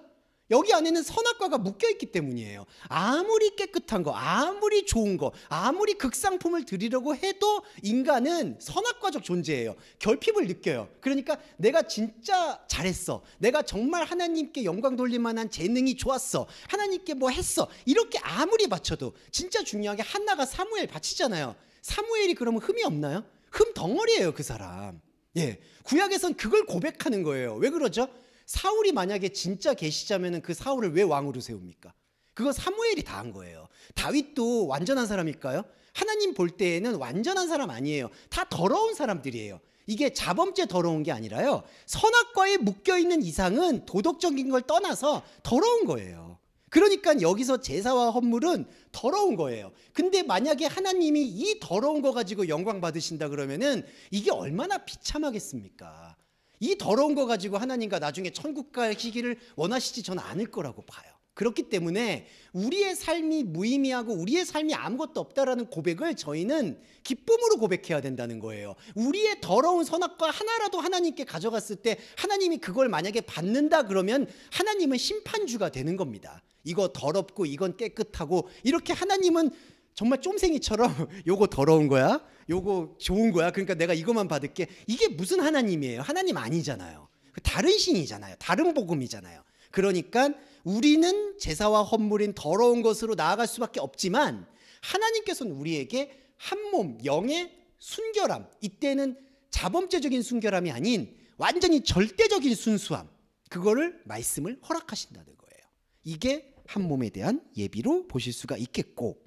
여기 안에는 선악과가 묶여있기 때문이에요. 아무리 깨끗한 거, 아무리 좋은 거, 아무리 극상품을 드리려고 해도 인간은 선악과적 존재예요. 결핍을 느껴요. 그러니까 내가 진짜 잘했어, 내가 정말 하나님께 영광 돌릴 만한 재능이 좋았어, 하나님께 뭐 했어, 이렇게 아무리 바쳐도, 진짜 중요한 게 한나가 사무엘 바치잖아요. 사무엘이 그러면 흠이 없나요? 흠 덩어리예요, 그 사람. 예, 구약에선 그걸 고백하는 거예요. 왜 그러죠? 사울이 만약에 진짜 계시자면은 그 사울을 왜 왕으로 세웁니까? 그거 사무엘이 다 한 거예요. 다윗도 완전한 사람일까요? 하나님 볼 때에는 완전한 사람 아니에요. 다 더러운 사람들이에요. 이게 자범죄 더러운 게 아니라요. 선악과에 묶여있는 이상은 도덕적인 걸 떠나서 더러운 거예요. 그러니까 여기서 제사와 헌물은 더러운 거예요. 근데 만약에 하나님이 이 더러운 거 가지고 영광 받으신다 그러면은 이게 얼마나 비참하겠습니까? 이 더러운 거 가지고 하나님과 나중에 천국 가시기를 원하시지 저는 않을 거라고 봐요. 그렇기 때문에 우리의 삶이 무의미하고 우리의 삶이 아무것도 없다라는 고백을 저희는 기쁨으로 고백해야 된다는 거예요. 우리의 더러운 선악과 하나라도 하나님께 가져갔을 때 하나님이 그걸 만약에 받는다 그러면 하나님은 심판주가 되는 겁니다. 이거 더럽고 이건 깨끗하고 이렇게 하나님은 정말 쫌생이처럼 요거 더러운 거야, 요거 좋은 거야, 그러니까 내가 이것만 받을게. 이게 무슨 하나님이에요? 하나님 아니잖아요. 다른 신이잖아요. 다른 복음이잖아요. 그러니까 우리는 제사와 헌물인 더러운 것으로 나아갈 수밖에 없지만 하나님께서는 우리에게 한 몸 영의 순결함, 이때는 자범죄적인 순결함이 아닌 완전히 절대적인 순수함, 그거를 말씀을 허락하신다는 거예요. 이게 한 몸에 대한 예비로 보실 수가 있겠고,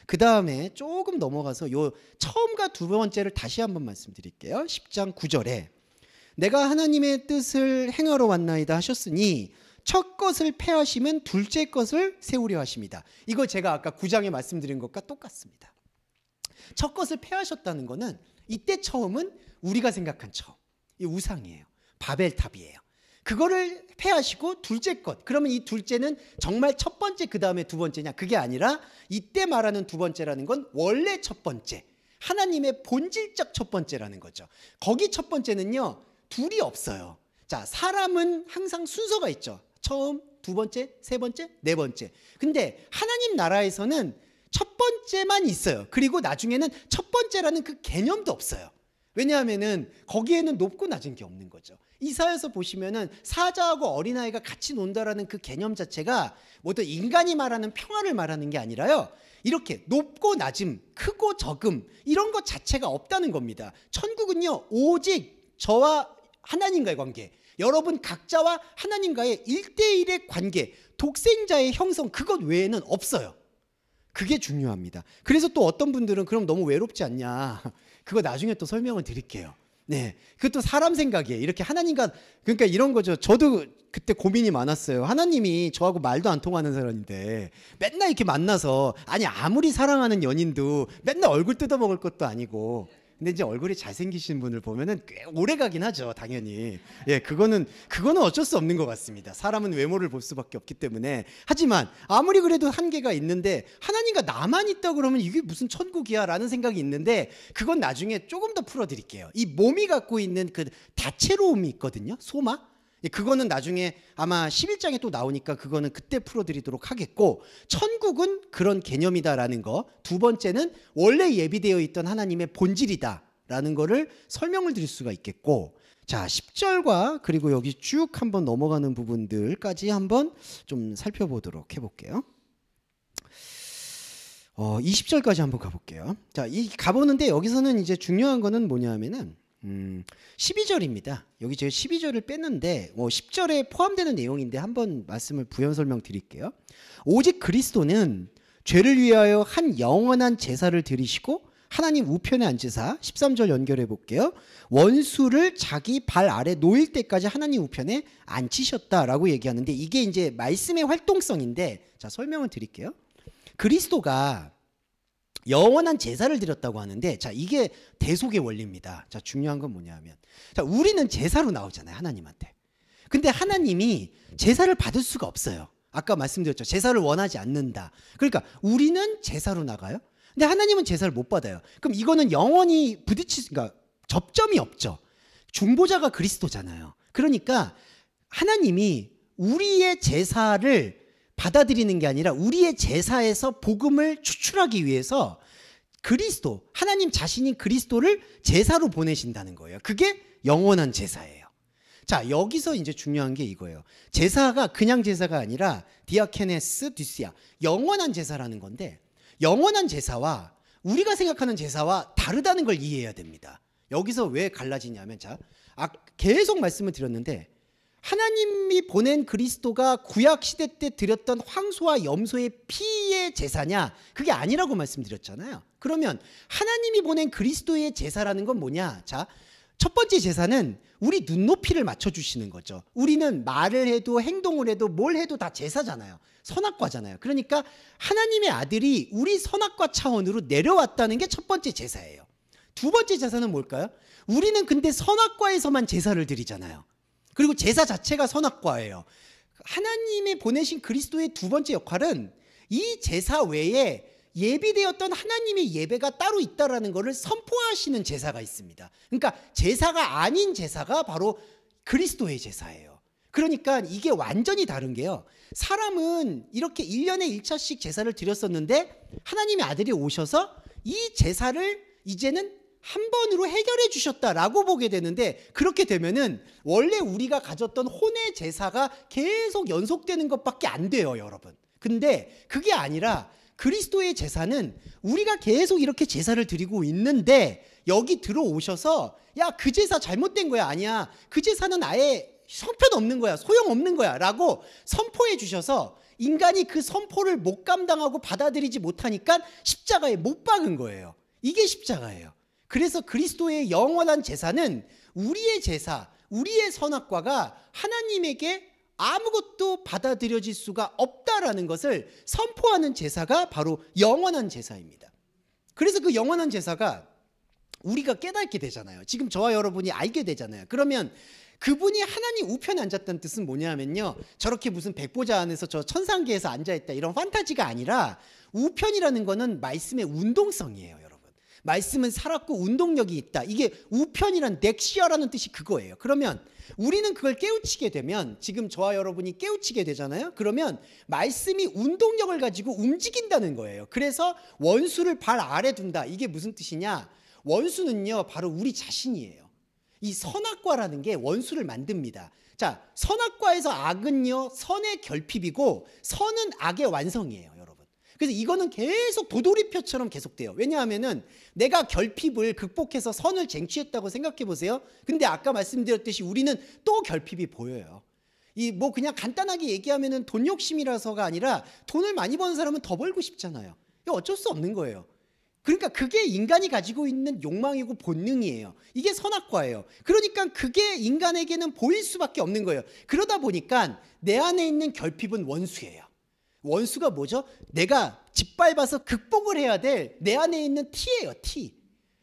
그 다음에 조금 넘어가서 요 처음과 두 번째를 다시 한번 말씀드릴게요. 10장 9절에 내가 하나님의 뜻을 행하러 왔나이다 하셨으니 첫 것을 폐하시면 둘째 것을 세우려 하십니다. 이거 제가 아까 9장에 말씀드린 것과 똑같습니다. 첫 것을 폐하셨다는 거는 이때 처음은 우리가 생각한 처음, 이 우상이에요. 바벨탑이에요. 그거를 폐하시고 둘째 것, 그러면 이 둘째는 정말 첫 번째 그 다음에 두 번째냐? 그게 아니라 이때 말하는 두 번째라는 건 원래 첫 번째, 하나님의 본질적 첫 번째라는 거죠. 거기 첫 번째는요, 둘이 없어요. 자, 사람은 항상 순서가 있죠. 처음, 두 번째, 세 번째, 네 번째. 근데 하나님 나라에서는 첫 번째만 있어요. 그리고 나중에는 첫 번째라는 그 개념도 없어요. 왜냐하면은 거기에는 높고 낮은 게 없는 거죠. 이사야서 보시면은 사자하고 어린아이가 같이 논다라는 그 개념 자체가 모두 인간이 말하는 평화를 말하는 게 아니라요, 이렇게 높고 낮음, 크고 적음, 이런 것 자체가 없다는 겁니다. 천국은요, 오직 저와 하나님과의 관계, 여러분 각자와 하나님과의 1대1의 관계, 독생자의 형성, 그것 외에는 없어요. 그게 중요합니다. 그래서 또 어떤 분들은 그럼 너무 외롭지 않냐, 그거 나중에 또 설명을 드릴게요. 네, 그것도 사람 생각이에요. 이렇게 하나님과, 그러니까 이런 거죠. 저도 그때 고민이 많았어요. 하나님이 저하고 말도 안 통하는 사람인데 맨날 이렇게 만나서, 아니 아무리 사랑하는 연인도 맨날 얼굴 뜯어먹을 것도 아니고, 근데 이제 얼굴이 잘생기신 분을 보면은 꽤 오래 가긴 하죠, 당연히. 예, 그거는 어쩔 수 없는 것 같습니다. 사람은 외모를 볼 수밖에 없기 때문에. 하지만 아무리 그래도 한계가 있는데 하나님과 나만 있다 그러면 이게 무슨 천국이야라는 생각이 있는데, 그건 나중에 조금 더 풀어드릴게요. 이 몸이 갖고 있는 그 다채로움이 있거든요, 소마. 그거는 나중에 아마 11장에 또 나오니까 그거는 그때 풀어드리도록 하겠고, 천국은 그런 개념이다라는 거, 두 번째는 원래 예비되어 있던 하나님의 본질이다라는 거를 설명을 드릴 수가 있겠고, 자 10절과 그리고 여기 쭉 한번 넘어가는 부분들까지 한번 좀 살펴보도록 해볼게요. 20절까지 한번 가볼게요. 자, 가보는데 여기서는 이제 중요한 거는 뭐냐면은 12절입니다. 여기 제가 12절을 뺐는데 10절에 포함되는 내용인데 한번 말씀을 부연 설명 드릴게요. 오직 그리스도는 죄를 위하여 한 영원한 제사를 드리시고 하나님 우편에 앉으사, 13절 연결해 볼게요. 원수를 자기 발 아래 놓일 때까지 하나님 우편에 앉히셨다라고 얘기하는데, 이게 이제 말씀의 활동성인데, 자 설명을 드릴게요. 그리스도가 영원한 제사를 드렸다고 하는데, 자 이게 대속의 원리입니다. 자 중요한 건 뭐냐면, 자 우리는 제사로 나오잖아요, 하나님한테. 근데 하나님이 제사를 받을 수가 없어요. 아까 말씀드렸죠, 제사를 원하지 않는다. 그러니까 우리는 제사로 나가요. 근데 하나님은 제사를 못 받아요. 그럼 이거는 영원히 그러니까 접점이 없죠. 중보자가 그리스도잖아요. 그러니까 하나님이 우리의 제사를 받아들이는 게 아니라 우리의 제사에서 복음을 추출하기 위해서 그리스도, 하나님 자신이 그리스도를 제사로 보내신다는 거예요. 그게 영원한 제사예요. 자, 여기서 이제 중요한 게 이거예요. 제사가 그냥 제사가 아니라 디아케네스 디시아, 영원한 제사라는 건데, 영원한 제사와 우리가 생각하는 제사와 다르다는 걸 이해해야 됩니다. 여기서 왜 갈라지냐면, 자, 계속 말씀을 드렸는데, 하나님이 보낸 그리스도가 구약 시대 때 드렸던 황소와 염소의 피의 제사냐? 그게 아니라고 말씀드렸잖아요. 그러면 하나님이 보낸 그리스도의 제사라는 건 뭐냐? 자, 첫 번째 제사는 우리 눈높이를 맞춰주시는 거죠. 우리는 말을 해도 행동을 해도 뭘 해도 다 제사잖아요. 선악과잖아요. 그러니까 하나님의 아들이 우리 선악과 차원으로 내려왔다는 게 첫 번째 제사예요. 두 번째 제사는 뭘까요? 우리는 근데 선악과에서만 제사를 드리잖아요. 그리고 제사 자체가 선악과예요. 하나님이 보내신 그리스도의 두 번째 역할은 이 제사 외에 예비되었던 하나님의 예배가 따로 있다라는 것을 선포하시는 제사가 있습니다. 그러니까 제사가 아닌 제사가 바로 그리스도의 제사예요. 그러니까 이게 완전히 다른 게요. 사람은 이렇게 1년에 1차씩 제사를 드렸었는데 하나님의 아들이 오셔서 이 제사를 이제는 한 번으로 해결해 주셨다라고 보게 되는데, 그렇게 되면은 원래 우리가 가졌던 혼의 제사가 계속 연속되는 것밖에 안 돼요, 여러분. 근데 그게 아니라 그리스도의 제사는 우리가 계속 이렇게 제사를 드리고 있는데 여기 들어오셔서 야, 그 제사 잘못된 거야. 아니야. 그 제사는 아예 형편없는 거야. 소용없는 거야. 라고 선포해 주셔서 인간이 그 선포를 못 감당하고 받아들이지 못하니까 십자가에 못 박은 거예요. 이게 십자가예요. 그래서 그리스도의 영원한 제사는 우리의 제사, 우리의 선악과가 하나님에게 아무것도 받아들여질 수가 없다라는 것을 선포하는 제사가 바로 영원한 제사입니다. 그래서 그 영원한 제사가 우리가 깨닫게 되잖아요. 지금 저와 여러분이 알게 되잖아요. 그러면 그분이 하나님 우편에 앉았다는 뜻은 뭐냐면요, 저렇게 무슨 백보자 안에서 저 천상계에서 앉아있다 이런 판타지가 아니라, 우편이라는 거는 말씀의 운동성이에요, 여러분. 말씀은 살았고 운동력이 있다. 이게 우편이란 넥시아라는 뜻이 그거예요. 그러면 우리는 그걸 깨우치게 되면, 지금 저와 여러분이 깨우치게 되잖아요. 그러면 말씀이 운동력을 가지고 움직인다는 거예요. 그래서 원수를 발 아래 둔다. 이게 무슨 뜻이냐? 원수는요, 바로 우리 자신이에요. 이 선악과라는 게 원수를 만듭니다. 자, 선악과에서 악은요, 선의 결핍이고 선은 악의 완성이에요, 여러분. 그래서 이거는 계속 도돌이표처럼 계속돼요. 왜냐하면은 내가 결핍을 극복해서 선을 쟁취했다고 생각해 보세요. 근데 아까 말씀드렸듯이 우리는 또 결핍이 보여요. 이 뭐 그냥 간단하게 얘기하면은 돈 욕심이라서가 아니라, 돈을 많이 버는 사람은 더 벌고 싶잖아요. 이거 어쩔 수 없는 거예요. 그러니까 그게 인간이 가지고 있는 욕망이고 본능이에요. 이게 선악과예요. 그러니까 그게 인간에게는 보일 수밖에 없는 거예요. 그러다 보니까 내 안에 있는 결핍은 원수예요. 원수가 뭐죠? 내가 짓밟아서 극복을 해야 될 내 안에 있는 티예요, 티.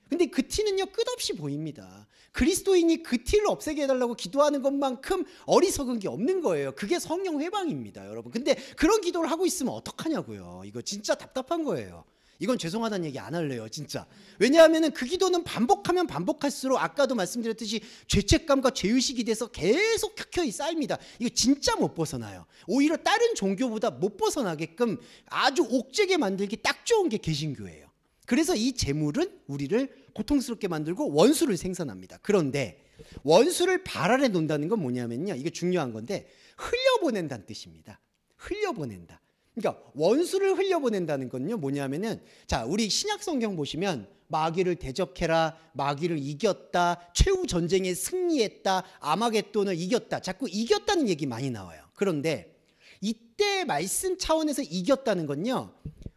근데 그 티는요, 끝없이 보입니다. 그리스도인이 그 티를 없애게 해달라고 기도하는 것만큼 어리석은 게 없는 거예요. 그게 성령 회방입니다, 여러분. 근데 그런 기도를 하고 있으면 어떡하냐고요. 이거 진짜 답답한 거예요. 이건 죄송하다는 얘기 안 할래요, 진짜. 왜냐하면 그 기도는 반복하면 반복할수록 아까도 말씀드렸듯이 죄책감과 죄의식이 돼서 계속 켜켜이 쌓입니다. 이거 진짜 못 벗어나요. 오히려 다른 종교보다 못 벗어나게끔 아주 옥죄게 만들기 딱 좋은 게 개신교예요. 그래서 이 재물은 우리를 고통스럽게 만들고 원수를 생산합니다. 그런데 원수를 발 아래 놓는다는 건 뭐냐면요, 이게 중요한 건데, 흘려보낸다는 뜻입니다. 흘려보낸다. 그러니까 원수를 흘려보낸다는 건요, 뭐냐면은, 자, 우리 신약 성경 보시면 마귀를 대적해라, 마귀를 이겼다, 최후 전쟁에 승리했다, 아마겟돈을 이겼다, 자꾸 이겼다는 얘기 많이 나와요. 그런데 이때 말씀 차원에서 이겼다는 건요,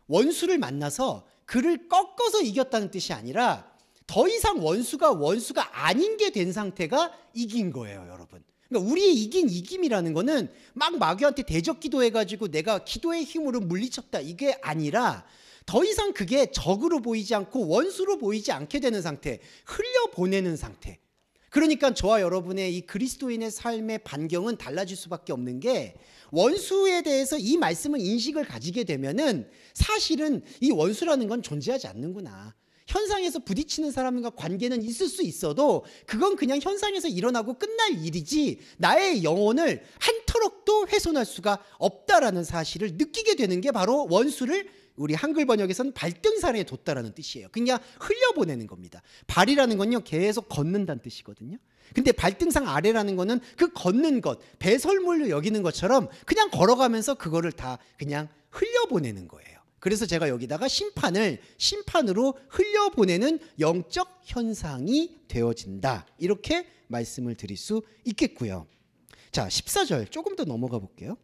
원수를 만나서 그를 꺾어서 이겼다는 뜻이 아니라 더 이상 원수가 아닌 게 된 상태가 이긴 거예요, 여러분. 그러니까 우리의 이긴 이김이라는 거는 막 마귀한테 대적 기도해가지고 내가 기도의 힘으로 물리쳤다, 이게 아니라 더 이상 그게 적으로 보이지 않고 원수로 보이지 않게 되는 상태, 흘려보내는 상태. 그러니까 저와 여러분의 이 그리스도인의 삶의 반경은 달라질 수밖에 없는 게, 원수에 대해서 이 말씀을 인식을 가지게 되면은 사실은 이 원수라는 건 존재하지 않는구나. 현상에서 부딪히는 사람과 관계는 있을 수 있어도 그건 그냥 현상에서 일어나고 끝날 일이지 나의 영혼을 한 터럭도 훼손할 수가 없다라는 사실을 느끼게 되는 게 바로 원수를 우리 한글 번역에서는 발등살에 뒀다라는 뜻이에요. 그냥 흘려보내는 겁니다. 발이라는 건요, 계속 걷는다는 뜻이거든요. 근데 발등상 아래라는 거는 그 걷는 것, 배설물로 여기는 것처럼 그냥 걸어가면서 그거를 다 그냥 흘려보내는 거예요. 그래서 제가 여기다가 심판으로 흘려보내는 영적 현상이 되어진다, 이렇게 말씀을 드릴 수 있겠고요. 자, 14절 조금 더 넘어가 볼게요.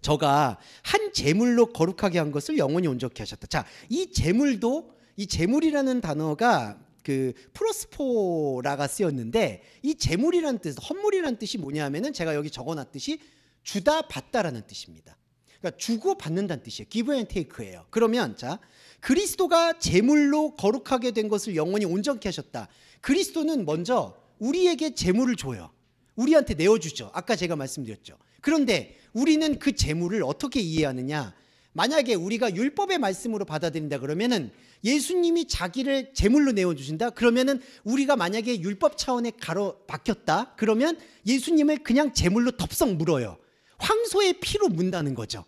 저가 한 제물로 거룩하게 한 것을 영원히 온전케 하셨다. 자, 이 제물도, 이 제물이라는 단어가 그 프로스포라가 쓰였는데 이 재물이라는 뜻, 헌물이라는 뜻이 뭐냐면은 제가 여기 적어놨듯이 주다 받다라는 뜻입니다. 그러니까 주고 받는다는 뜻이에요. give and take예요. 그러면 자, 그리스도가 제물로 거룩하게 된 것을 영원히 온전케 하셨다. 그리스도는 먼저 우리에게 제물을 줘요. 우리한테 내어주죠. 아까 제가 말씀드렸죠. 그런데 우리는 그 제물을 어떻게 이해하느냐? 만약에 우리가 율법의 말씀으로 받아들인다 그러면은 예수님이 자기를 제물로 내어주신다 그러면은 우리가 만약에 율법 차원에 가로막혔다 그러면 예수님을 그냥 제물로 덥석 물어요. 황소의 피로 문다는 거죠.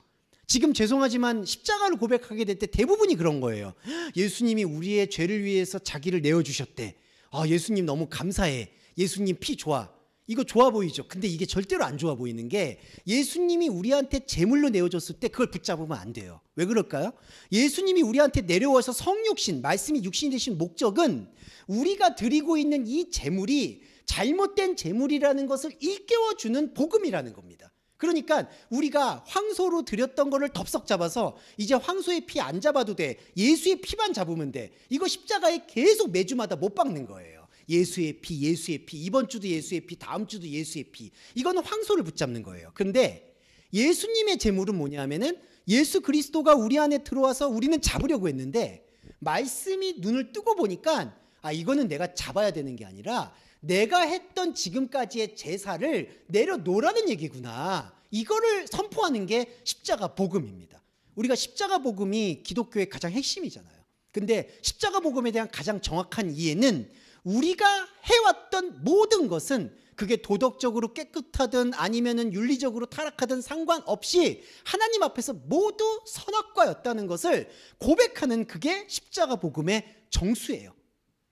지금 죄송하지만 십자가를 고백하게 될 때 대부분이 그런 거예요. 예수님이 우리의 죄를 위해서 자기를 내어주셨대. 아, 예수님 너무 감사해. 예수님 피 좋아. 이거 좋아 보이죠? 근데 이게 절대로 안 좋아 보이는 게 예수님이 우리한테 제물로 내어줬을 때 그걸 붙잡으면 안 돼요. 왜 그럴까요? 예수님이 우리한테 내려와서 성육신, 말씀이 육신이 되신 목적은 우리가 드리고 있는 이 제물이 잘못된 제물이라는 것을 일깨워주는 복음이라는 겁니다. 그러니까 우리가 황소로 드렸던 거를 덥석 잡아서 이제 황소의 피 안 잡아도 돼. 예수의 피만 잡으면 돼. 이거 십자가에 계속 매주마다 못 박는 거예요. 예수의 피, 예수의 피, 이번 주도 예수의 피, 다음 주도 예수의 피. 이거는 황소를 붙잡는 거예요. 그런데 예수님의 제물은 뭐냐면은 예수 그리스도가 우리 안에 들어와서 우리는 잡으려고 했는데 말씀이 눈을 뜨고 보니까 아, 이거는 내가 잡아야 되는 게 아니라 내가 했던 지금까지의 제사를 내려놓으라는 얘기구나. 이거를 선포하는 게 십자가 복음입니다. 우리가 십자가 복음이 기독교의 가장 핵심이잖아요. 근데 십자가 복음에 대한 가장 정확한 이해는 우리가 해왔던 모든 것은 그게 도덕적으로 깨끗하든 아니면은 윤리적으로 타락하든 상관없이 하나님 앞에서 모두 선악과였다는 것을 고백하는 그게 십자가 복음의 정수예요.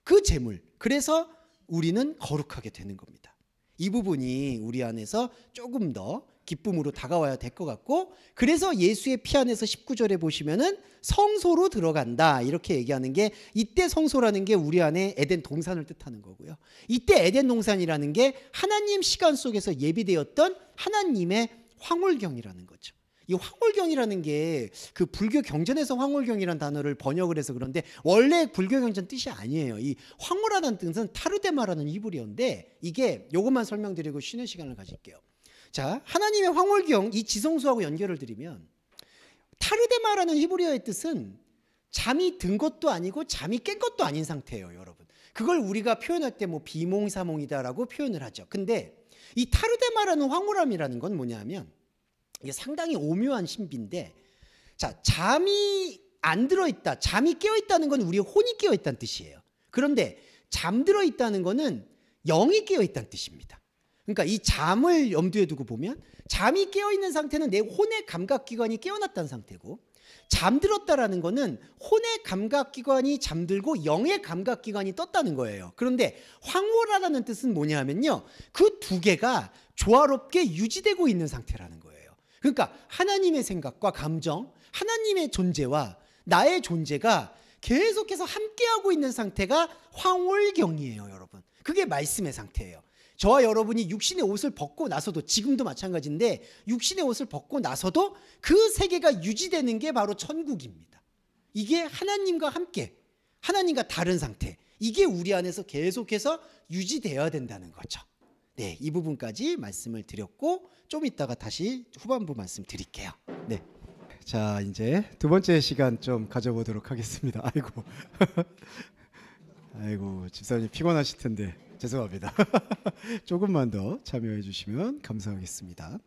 그 제물. 그래서 우리는 거룩하게 되는 겁니다. 이 부분이 우리 안에서 조금 더 기쁨으로 다가와야 될 것 같고 그래서 예수의 피 안에서 19절에 보시면은 성소로 들어간다 이렇게 얘기하는 게 이때 성소라는 게 우리 안에 에덴 동산을 뜻하는 거고요. 이때 에덴 동산이라는 게 하나님 시간 속에서 예비되었던 하나님의 황홀경이라는 거죠. 이 황홀경이라는 게 그 불교 경전에서 황홀경이라는 단어를 번역을 해서 그런데 원래 불교 경전 뜻이 아니에요. 이 황홀하다는 뜻은 타르데마라는 히브리어인데 이게 요것만 설명드리고 쉬는 시간을 가질게요. 자, 하나님의 황홀경 이 지성소하고 연결을 드리면 타르데마라는 히브리어의 뜻은 잠이 든 것도 아니고 잠이 깬 것도 아닌 상태예요, 여러분. 그걸 우리가 표현할 때 뭐 비몽사몽이다라고 표현을 하죠. 근데 이 타르데마라는 황홀함이라는 건 뭐냐면 이게 상당히 오묘한 신비인데 자, 잠이 안 들어있다, 잠이 깨어있다는 건 우리의 혼이 깨어있다는 뜻이에요. 그런데 잠들어 있다는 거는 영이 깨어있다는 뜻입니다. 그러니까 이 잠을 염두에 두고 보면 잠이 깨어있는 상태는 내 혼의 감각기관이 깨어났다는 상태고 잠들었다라는 거는 혼의 감각기관이 잠들고 영의 감각기관이 떴다는 거예요. 그런데 황홀하다는 뜻은 뭐냐면요. 그 두 개가 조화롭게 유지되고 있는 상태라는 거예요. 그러니까 하나님의 생각과 감정, 하나님의 존재와 나의 존재가 계속해서 함께하고 있는 상태가 황홀경이에요, 여러분. 그게 말씀의 상태예요. 저와 여러분이 육신의 옷을 벗고 나서도 지금도 마찬가지인데 육신의 옷을 벗고 나서도 그 세계가 유지되는 게 바로 천국입니다. 이게 하나님과 함께, 하나님과 다른 상태. 이게 우리 안에서 계속해서 유지되어야 된다는 거죠. 네, 이 부분까지 말씀을 드렸고 좀 이따가 다시 후반부 말씀 드릴게요. 네. 자, 이제 두 번째 시간 좀 가져보도록 하겠습니다. 아이고. 아이고, 집사님 피곤하실 텐데 죄송합니다. 조금만 더 참여해 주시면 감사하겠습니다.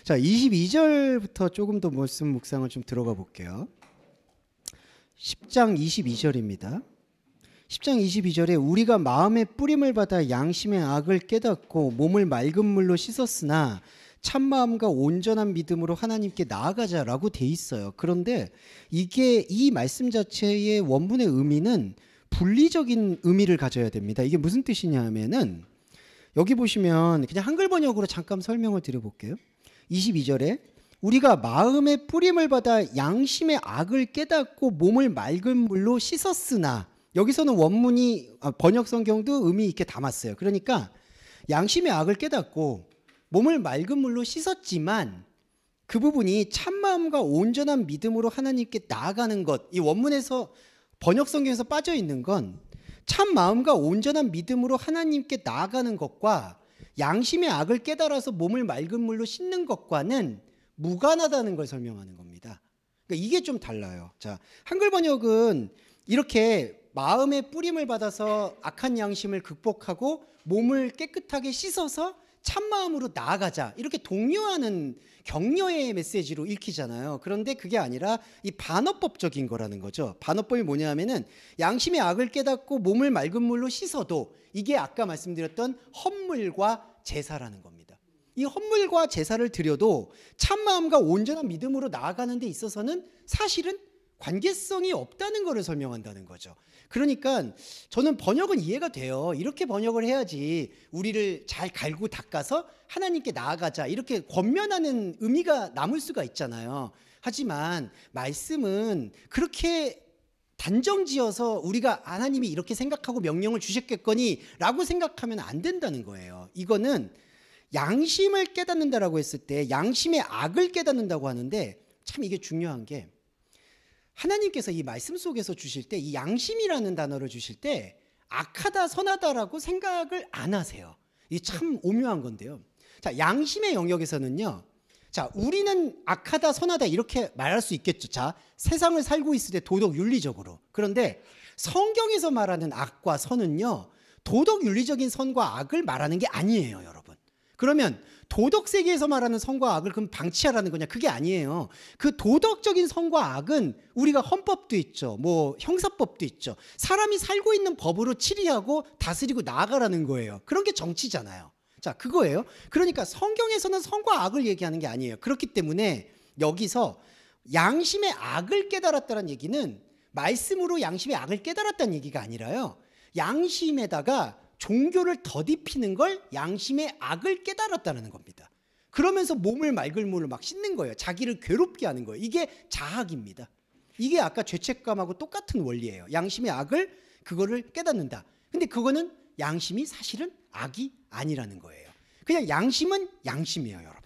자, 22절부터 조금 더 말씀 묵상을 좀 들어가 볼게요. 10장 22절입니다. 10장 22절에 우리가 마음의 뿌림을 받아 양심의 악을 깨닫고 몸을 맑은 물로 씻었으나 참마음과 온전한 믿음으로 하나님께 나아가자라고 돼 있어요. 그런데 이게 이 말씀 자체의 원문의 의미는 분리적인 의미를 가져야 됩니다. 이게 무슨 뜻이냐 하면은 여기 보시면 그냥 한글 번역으로 잠깐 설명을 드려볼게요. 22절에 우리가 마음의 뿌림을 받아 양심의 악을 깨닫고 몸을 맑은 물로 씻었으나 여기서는 원문이 번역 성경도 의미 있게 담았어요. 그러니까 양심의 악을 깨닫고 몸을 맑은 물로 씻었지만 그 부분이 참마음과 온전한 믿음으로 하나님께 나아가는 것, 이 원문에서 번역 성경에서 빠져 있는 건 참 마음과 온전한 믿음으로 하나님께 나아가는 것과 양심의 악을 깨달아서 몸을 맑은 물로 씻는 것과는 무관하다는 걸 설명하는 겁니다. 그러니까 이게 좀 달라요. 자, 한글 번역은 이렇게 마음의 뿌림을 받아서 악한 양심을 극복하고 몸을 깨끗하게 씻어서 참마음으로 나아가자, 이렇게 독려하는 격려의 메시지로 읽히잖아요. 그런데 그게 아니라 이 반어법적인 거라는 거죠. 반어법이 뭐냐면은 양심의 악을 깨닫고 몸을 맑은 물로 씻어도 이게 아까 말씀드렸던 헌물과 제사라는 겁니다. 이 헌물과 제사를 드려도 참마음과 온전한 믿음으로 나아가는 데 있어서는 사실은 관계성이 없다는 것을 설명한다는 거죠. 그러니까 저는 번역은 이해가 돼요. 이렇게 번역을 해야지 우리를 잘 갈고 닦아서 하나님께 나아가자, 이렇게 권면하는 의미가 남을 수가 있잖아요. 하지만 말씀은 그렇게 단정지어서 우리가 하나님이 이렇게 생각하고 명령을 주셨겠거니 라고 생각하면 안 된다는 거예요. 이거는 양심을 깨닫는다라고 했을 때 양심의 악을 깨닫는다고 하는데, 참 이게 중요한 게 하나님께서 이 말씀 속에서 주실 때 이 양심이라는 단어를 주실 때 악하다 선하다라고 생각을 안 하세요. 이게 참 오묘한 건데요. 자, 양심의 영역에서는요, 자, 우리는 악하다 선하다 이렇게 말할 수 있겠죠. 자, 세상을 살고 있을 때 도덕 윤리적으로. 그런데 성경에서 말하는 악과 선은요, 도덕 윤리적인 선과 악을 말하는 게 아니에요, 여러분. 그러면 도덕 세계에서 말하는 선과 악을 그럼 방치하라는 거냐? 그게 아니에요. 그 도덕적인 선과 악은 우리가 헌법도 있죠, 뭐 형사법도 있죠. 사람이 살고 있는 법으로 치리하고 다스리고 나아가라는 거예요. 그런 게 정치잖아요. 자, 그거예요. 그러니까 성경에서는 선과 악을 얘기하는 게 아니에요. 그렇기 때문에 여기서 양심의 악을 깨달았다는 얘기는 말씀으로 양심의 악을 깨달았다는 얘기가 아니라요, 양심에다가 종교를 덧입히는 걸 양심의 악을 깨달았다는 겁니다. 그러면서 몸을 맑은 물로 막 씻는 거예요. 자기를 괴롭게 하는 거예요. 이게 자학입니다. 이게 아까 죄책감하고 똑같은 원리예요. 양심의 악을, 그거를 깨닫는다. 근데 그거는 양심이 사실은 악이 아니라는 거예요. 그냥 양심은 양심이에요, 여러분.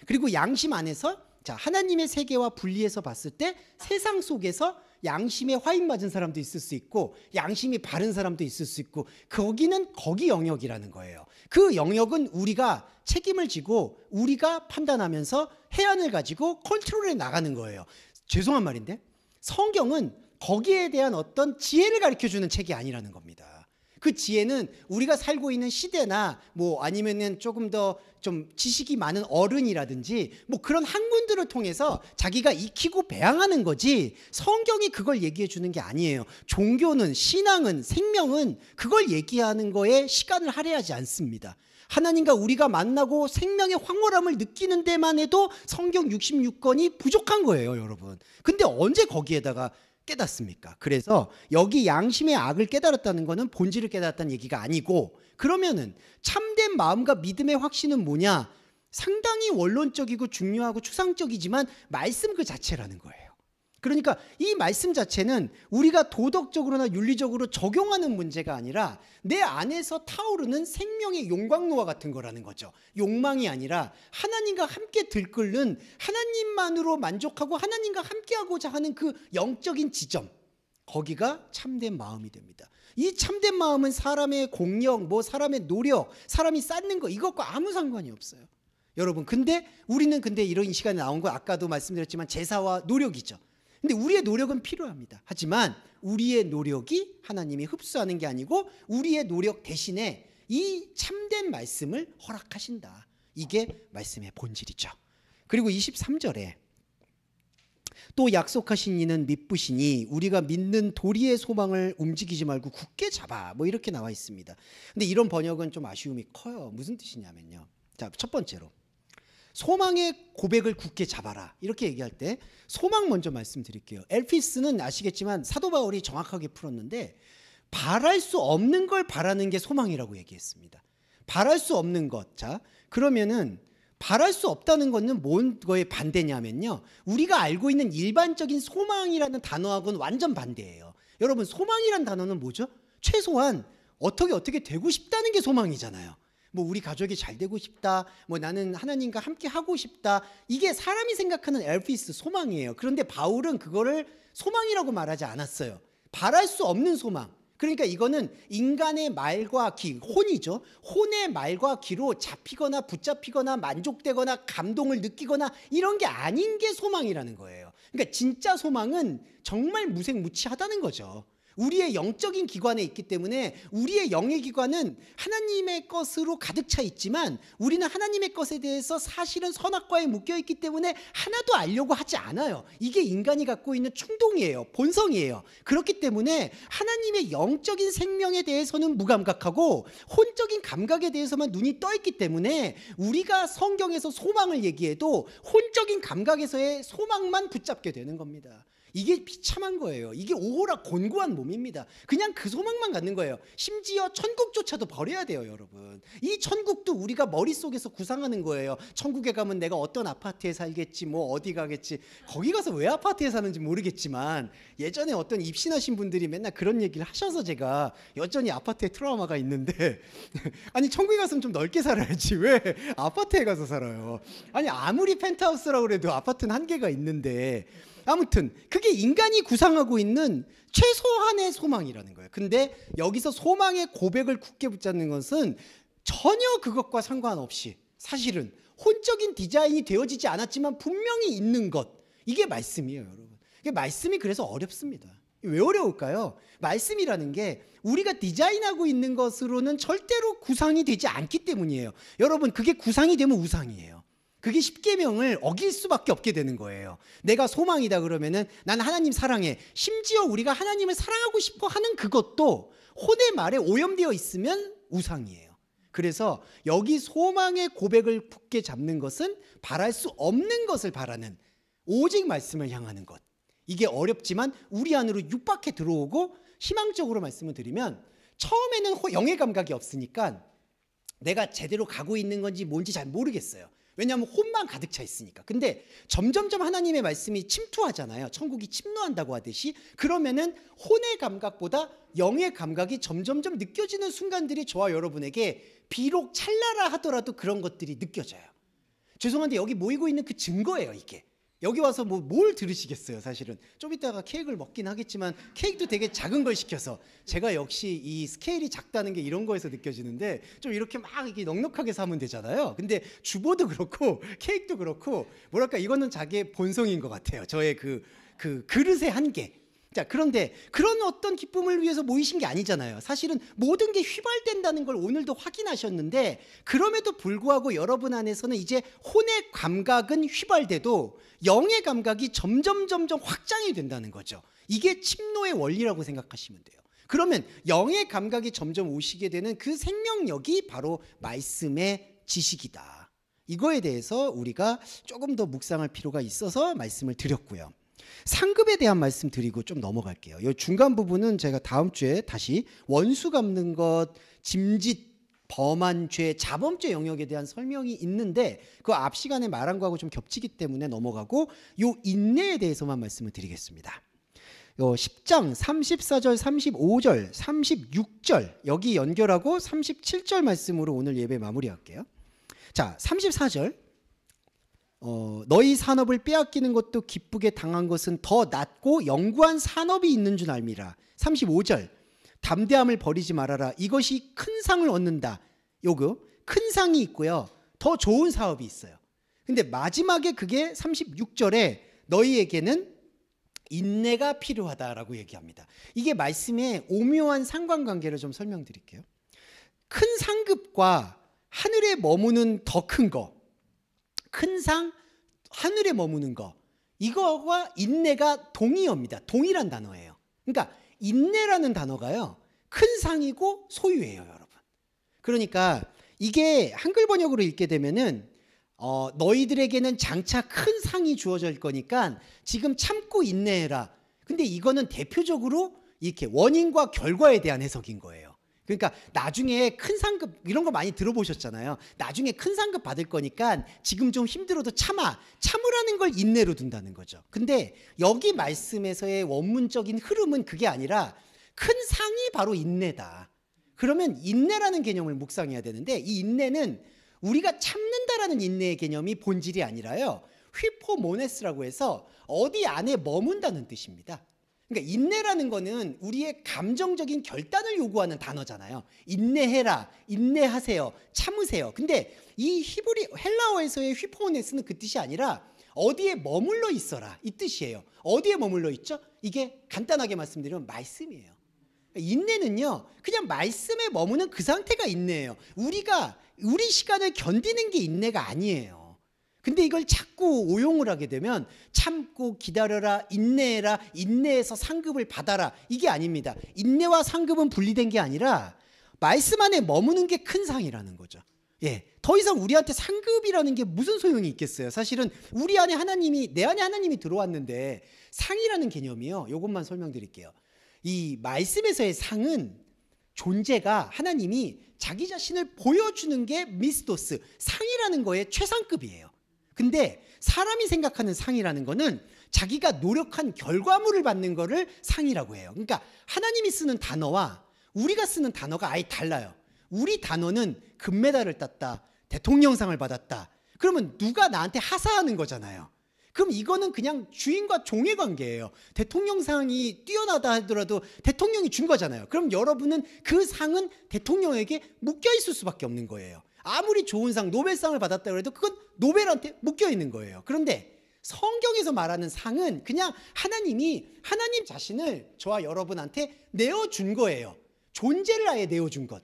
그리고 양심 안에서, 자, 하나님의 세계와 분리해서 봤을 때 세상 속에서 양심에 화인 맞은 사람도 있을 수 있고 양심이 바른 사람도 있을 수 있고, 거기는 거기 영역이라는 거예요. 그 영역은 우리가 책임을 지고 우리가 판단하면서 해안을 가지고 컨트롤해 나가는 거예요. 죄송한 말인데 성경은 거기에 대한 어떤 지혜를 가르쳐주는 책이 아니라는 겁니다. 그 지혜는 우리가 살고 있는 시대나 뭐 아니면은 조금 더 좀 지식이 많은 어른이라든지 뭐 그런 학문들을 통해서 자기가 익히고 배양하는 거지, 성경이 그걸 얘기해 주는 게 아니에요. 종교는, 신앙은, 생명은 그걸 얘기하는 거에 시간을 할애하지 않습니다. 하나님과 우리가 만나고 생명의 황홀함을 느끼는 데만 해도 성경 66권이 부족한 거예요, 여러분. 근데 언제 거기에다가 깨닫습니까? 그래서 여기 양심의 악을 깨달았다는 것은 본질을 깨달았다는 얘기가 아니고, 그러면은 참된 마음과 믿음의 확신은 뭐냐? 상당히 원론적이고 중요하고 추상적이지만 말씀 그 자체라는 거예요. 그러니까 이 말씀 자체는 우리가 도덕적으로나 윤리적으로 적용하는 문제가 아니라 내 안에서 타오르는 생명의 용광로와 같은 거라는 거죠. 욕망이 아니라 하나님과 함께 들끓는, 하나님만으로 만족하고 하나님과 함께하고자 하는 그 영적인 지점, 거기가 참된 마음이 됩니다. 이 참된 마음은 사람의 공력, 뭐 사람의 노력, 사람이 쌓는 거, 이것과 아무 상관이 없어요, 여러분. 근데 우리는 이런 시간에 나온 거 아까도 말씀드렸지만 제사와 노력이죠. 근데 우리의 노력은 필요합니다. 하지만 우리의 노력이 하나님이 흡수하는 게 아니고 우리의 노력 대신에 이 참된 말씀을 허락하신다. 이게 말씀의 본질이죠. 그리고 23절에 또 약속하신 이는 믿으시니 우리가 믿는 도리의 소망을 움직이지 말고 굳게 잡아, 뭐 이렇게 나와 있습니다. 근데 이런 번역은 좀 아쉬움이 커요. 무슨 뜻이냐면요, 자, 첫 번째로 소망의 고백을 굳게 잡아라, 이렇게 얘기할 때 소망 먼저 말씀드릴게요. 엘피스는 아시겠지만 사도 바울이 정확하게 풀었는데 바랄 수 없는 걸 바라는 게 소망이라고 얘기했습니다. 바랄 수 없는 것. 자, 그러면은 바랄 수 없다는 것은 뭔 거에 반대냐면요, 우리가 알고 있는 일반적인 소망이라는 단어하고는 완전 반대예요. 여러분, 소망이라는 단어는 뭐죠? 최소한 어떻게 되고 싶다는 게 소망이잖아요. 뭐 우리 가족이 잘 되고 싶다, 뭐 나는 하나님과 함께 하고 싶다, 이게 사람이 생각하는 엘피스 소망이에요. 그런데 바울은 그거를 소망이라고 말하지 않았어요. 바랄 수 없는 소망. 그러니까 이거는 인간의 말과 귀, 혼이죠. 혼의 말과 귀로 잡히거나 붙잡히거나 만족되거나 감동을 느끼거나 이런 게 아닌 게 소망이라는 거예요. 그러니까 진짜 소망은 정말 무색무취하다는 거죠. 우리의 영적인 기관에 있기 때문에 우리의 영의 기관은 하나님의 것으로 가득 차 있지만 우리는 하나님의 것에 대해서 사실은 선악과에 묶여 있기 때문에 하나도 알려고 하지 않아요. 이게 인간이 갖고 있는 충동이에요. 본성이에요. 그렇기 때문에 하나님의 영적인 생명에 대해서는 무감각하고 혼적인 감각에 대해서만 눈이 떠 있기 때문에 우리가 성경에서 소망을 얘기해도 혼적인 감각에서의 소망만 붙잡게 되는 겁니다. 이게 비참한 거예요. 이게 오호라 곤고한 몸입니다. 그냥 그 소망만 갖는 거예요. 심지어 천국조차도 버려야 돼요, 여러분. 이 천국도 우리가 머릿속에서 구상하는 거예요. 천국에 가면 내가 어떤 아파트에 살겠지, 뭐 어디 가겠지. 거기 가서 왜 아파트에 사는지 모르겠지만 예전에 어떤 입신하신 분들이 맨날 그런 얘기를 하셔서 제가 여전히 아파트에 트라우마가 있는데 아니 천국에 가서는 좀 넓게 살아야지 왜 아파트에 가서 살아요. 아니 아무리 펜트하우스라고 그래도 아파트는 한계가 있는데 아무튼 그게 인간이 구상하고 있는 최소한의 소망이라는 거예요. 근데 여기서 소망의 고백을 굳게 붙잡는 것은 전혀 그것과 상관없이 사실은 혼적인 디자인이 되어지지 않았지만 분명히 있는 것, 이게 말씀이에요, 여러분. 이게 말씀이 그래서 어렵습니다. 왜 어려울까요? 말씀이라는 게 우리가 디자인하고 있는 것으로는 절대로 구상이 되지 않기 때문이에요. 여러분, 그게 구상이 되면 우상이에요. 그게 십계명을 어길 수밖에 없게 되는 거예요. 내가 소망이다 그러면은 난 하나님 사랑해. 심지어 우리가 하나님을 사랑하고 싶어 하는 그것도 혼의 말에 오염되어 있으면 우상이에요. 그래서 여기 소망의 고백을 굳게 잡는 것은 바랄 수 없는 것을 바라는 오직 말씀을 향하는 것. 이게 어렵지만 우리 안으로 육박해 들어오고 희망적으로 말씀을 드리면 처음에는 영의 감각이 없으니까 내가 제대로 가고 있는 건지 뭔지 잘 모르겠어요. 왜냐하면 혼만 가득 차 있으니까. 근데 점점점 하나님의 말씀이 침투하잖아요. 천국이 침노한다고 하듯이. 그러면은 혼의 감각보다 영의 감각이 점점점 느껴지는 순간들이 저와 여러분에게 비록 찰나라 하더라도 그런 것들이 느껴져요. 죄송한데 여기 모이고 있는 그 증거예요, 이게. 여기 와서 뭘 들으시겠어요, 사실은. 좀 이따가 케이크를 먹긴 하겠지만 케이크도 되게 작은 걸 시켜서 제가 역시 이 스케일이 작다는 게 이런 거에서 느껴지는데 좀 이렇게 막 이렇게 넉넉하게 사면 되잖아요. 근데 주보도 그렇고 케이크도 그렇고 뭐랄까 이거는 자기의 본성인 것 같아요. 저의 그 그릇의 한계. 자, 그런데 그런 어떤 기쁨을 위해서 모이신 게 아니잖아요. 사실은 모든 게 휘발된다는 걸 오늘도 확인하셨는데 그럼에도 불구하고 여러분 안에서는 이제 혼의 감각은 휘발돼도 영의 감각이 점점 확장이 된다는 거죠. 이게 침노의 원리라고 생각하시면 돼요. 그러면 영의 감각이 점점 오시게 되는 그 생명력이 바로 말씀의 지식이다. 이거에 대해서 우리가 조금 더 묵상할 필요가 있어서 말씀을 드렸고요. 상급에 대한 말씀 드리고 좀 넘어갈게요. 이 중간 부분은 제가 다음 주에 다시 원수 갚는 것, 짐짓, 범한 죄, 자범죄 영역에 대한 설명이 있는데 그 앞 시간에 말한 거하고 좀 겹치기 때문에 넘어가고 요 인내에 대해서만 말씀을 드리겠습니다. 요 10장 34절, 35절, 36절 여기 연결하고 37절 말씀으로 오늘 예배 마무리할게요. 자, 34절. 너희 산업을 빼앗기는 것도 기쁘게 당한 것은 더 낫고 영구한 산업이 있는 줄 알미라. 35절 담대함을 버리지 말아라. 이것이 큰 상을 얻는다. 요거 큰 상이 있고요. 더 좋은 사업이 있어요. 근데 마지막에 그게 36절에 너희에게는 인내가 필요하다라고 얘기합니다. 이게 말씀의 오묘한 상관관계를 좀 설명드릴게요. 큰 상급과 하늘에 머무는 더 큰 거, 큰 상, 하늘에 머무는 거, 이거와 인내가 동의어입니다. 동일한 단어예요. 그러니까 인내라는 단어가요, 큰 상이고 소유예요, 여러분. 그러니까 이게 한글 번역으로 읽게 되면은 너희들에게는 장차 큰 상이 주어질 거니까 지금 참고 인내해라. 근데 이거는 대표적으로 이렇게 원인과 결과에 대한 해석인 거예요. 그러니까 나중에 큰 상급 이런 거 많이 들어보셨잖아요. 나중에 큰 상급 받을 거니까 지금 좀 힘들어도 참으라는 걸 인내로 둔다는 거죠. 근데 여기 말씀에서의 원문적인 흐름은 그게 아니라 큰 상이 바로 인내다. 그러면 인내라는 개념을 묵상해야 되는데 이 인내는 우리가 참는다라는 인내의 개념이 본질이 아니라요, 휘포모네스라고 해서 어디 안에 머문다는 뜻입니다.
그러니까 인내라는 거는 우리의 감정적인 결단을 요구하는 단어잖아요. 인내해라, 인내하세요, 참으세요. 근데 이 히브리 헬라어에서의 휘포네스는 그 뜻이 아니라 어디에 머물러 있어라 이 뜻이에요. 어디에 머물러 있죠? 이게 간단하게 말씀드리면 말씀이에요. 인내는요, 그냥 말씀에 머무는 그 상태가 인내예요. 우리 시간을 견디는 게 인내가 아니에요. 근데 이걸 자꾸 오용을 하게 되면 참고 기다려라, 인내해라, 인내해서 상급을 받아라, 이게 아닙니다. 인내와 상급은 분리된 게 아니라 말씀 안에 머무는 게 큰 상이라는 거죠. 예, 더 이상 우리한테 상급이라는 게 무슨 소용이 있겠어요. 사실은 우리 안에 하나님이, 내 안에 하나님이 들어왔는데 상이라는 개념이요, 이것만 설명드릴게요. 이 말씀에서의 상은 존재가 하나님이 자기 자신을 보여주는 게 미스도스, 상이라는 거의 최상급이에요. 근데 사람이 생각하는 상이라는 거는 자기가 노력한 결과물을 받는 거를 상이라고 해요. 그러니까 하나님이 쓰는 단어와 우리가 쓰는 단어가 아예 달라요. 우리 단어는 금메달을 땄다, 대통령상을 받았다. 그러면 누가 나한테 하사하는 거잖아요. 그럼 이거는 그냥 주인과 종의 관계예요. 대통령상이 뛰어나다 하더라도 대통령이 준 거잖아요. 그럼 여러분은 그 상은 대통령에게 묶여 있을 수밖에 없는 거예요. 아무리 좋은 상, 노벨상을 받았다 그래도 그건 노벨한테 묶여 있는 거예요. 그런데 성경에서 말하는 상은 그냥 하나님이 하나님 자신을 저와 여러분한테 내어준 거예요. 존재를 아예 내어준 것.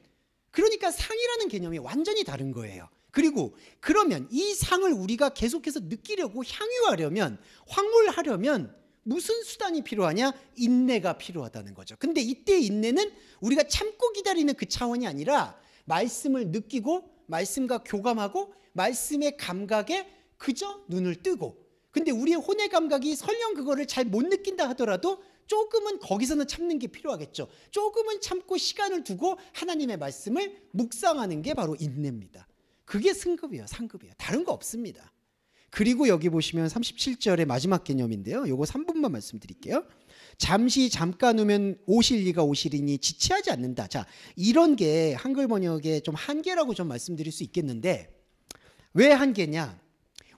그러니까 상이라는 개념이 완전히 다른 거예요. 그리고 그러면 이 상을 우리가 계속해서 느끼려고 향유하려면, 확몰하려면 무슨 수단이 필요하냐? 인내가 필요하다는 거죠. 근데 이때 인내는 우리가 참고 기다리는 그 차원이 아니라 말씀을 느끼고 말씀과 교감하고 말씀의 감각에 그저 눈을 뜨고, 근데 우리의 혼의 감각이 설령 그거를 잘 못 느낀다 하더라도 조금은 거기서는 참는 게 필요하겠죠. 조금은 참고 시간을 두고 하나님의 말씀을 묵상하는 게 바로 인내입니다. 그게 승급이에요, 상급이에요. 다른 거 없습니다. 그리고 여기 보시면 37절의 마지막 개념인데요, 요거 3분만 말씀드릴게요. 잠시 잠깐 후면 오실 이가 오시리니 지체하지 않는다. 자, 이런 게 한글 번역에 좀 한계라고 좀 말씀드릴 수 있겠는데, 왜 한계냐?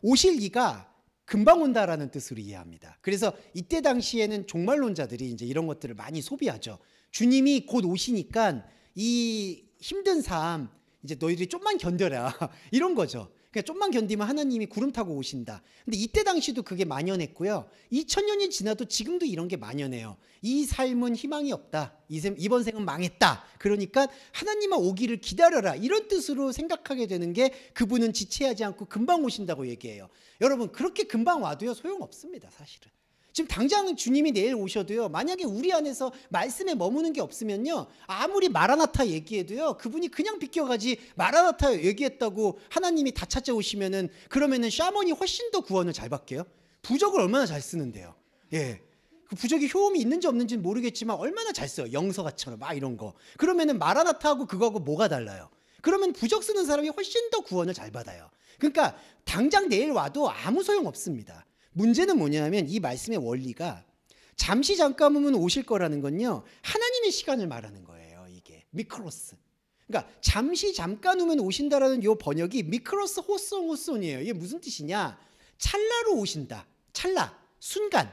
오실 이가 금방 온다라는 뜻으로 이해합니다. 그래서 이때 당시에는 종말론자들이 이제 이런 것들을 많이 소비하죠. 주님이 곧 오시니까 이 힘든 삶 이제 너희들이 좀만 견뎌라 이런 거죠. 그러니까 좀만 견디면 하나님이 구름 타고 오신다. 근데 이때 당시도 그게 만연했고요. 2000년이 지나도 지금도 이런 게 만연해요. 이 삶은 희망이 없다. 이번 생은 망했다. 그러니까 하나님만 오기를 기다려라. 이런 뜻으로 생각하게 되는 게 그분은 지체하지 않고 금방 오신다고 얘기해요. 여러분, 그렇게 금방 와도요, 소용없습니다, 사실은. 지금 당장 주님이 내일 오셔도요, 만약에 우리 안에서 말씀에 머무는 게 없으면요, 아무리 마라나타 얘기해도요, 그분이 그냥 비껴가지 마라나타 얘기했다고 하나님이 다 찾아오시면은, 그러면은 샤먼이 훨씬 더 구원을 잘 받게요. 부적을 얼마나 잘 쓰는데요. 예. 그 부적이 효험이 있는지 없는지는 모르겠지만 얼마나 잘 써요. 영서가처럼 막 이런 거. 그러면은 마라나타하고 그거하고 뭐가 달라요? 그러면 부적 쓰는 사람이 훨씬 더 구원을 잘 받아요. 그러니까 당장 내일 와도 아무 소용 없습니다. 문제는 뭐냐면 이 말씀의 원리가 잠시 잠깐 오면 오실 거라는 건요, 하나님의 시간을 말하는 거예요. 이게 미크로스. 그러니까 잠시 잠깐 오면 오신다라는 요 번역이 미크로스 호손이에요. 이게 무슨 뜻이냐? 찰나로 오신다. 찰나, 순간.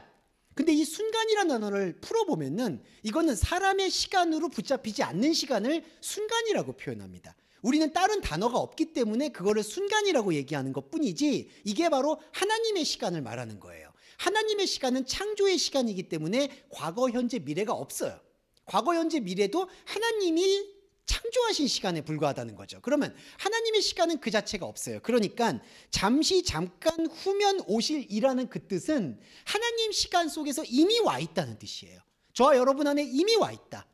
근데 이 순간이라는 단어를 풀어보면은 이거는 사람의 시간으로 붙잡히지 않는 시간을 순간이라고 표현합니다. 우리는 다른 단어가 없기 때문에 그거를 순간이라고 얘기하는 것뿐이지, 이게 바로 하나님의 시간을 말하는 거예요. 하나님의 시간은 창조의 시간이기 때문에 과거, 현재, 미래가 없어요. 과거, 현재, 미래도 하나님이 창조하신 시간에 불과하다는 거죠. 그러면 하나님의 시간은 그 자체가 없어요. 그러니까 잠시 잠깐 후면 오실이라는 그 뜻은 하나님 시간 속에서 이미 와 있다는 뜻이에요. 저와 여러분 안에 이미 와 있다.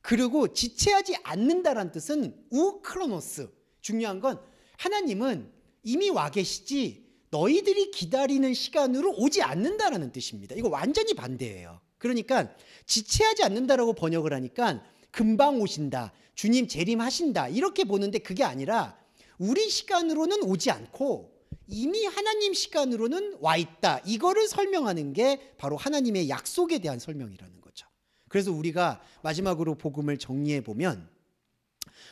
그리고 지체하지 않는다라는 뜻은 우크로노스. 중요한 건 하나님은 이미 와 계시지 너희들이 기다리는 시간으로 오지 않는다라는 뜻입니다. 이거 완전히 반대예요. 그러니까 지체하지 않는다라고 번역을 하니까 금방 오신다, 주님 재림하신다 이렇게 보는데, 그게 아니라 우리 시간으로는 오지 않고 이미 하나님 시간으로는 와 있다. 이거를 설명하는 게 바로 하나님의 약속에 대한 설명이라는 거죠. 그래서 우리가 마지막으로 복음을 정리해 보면,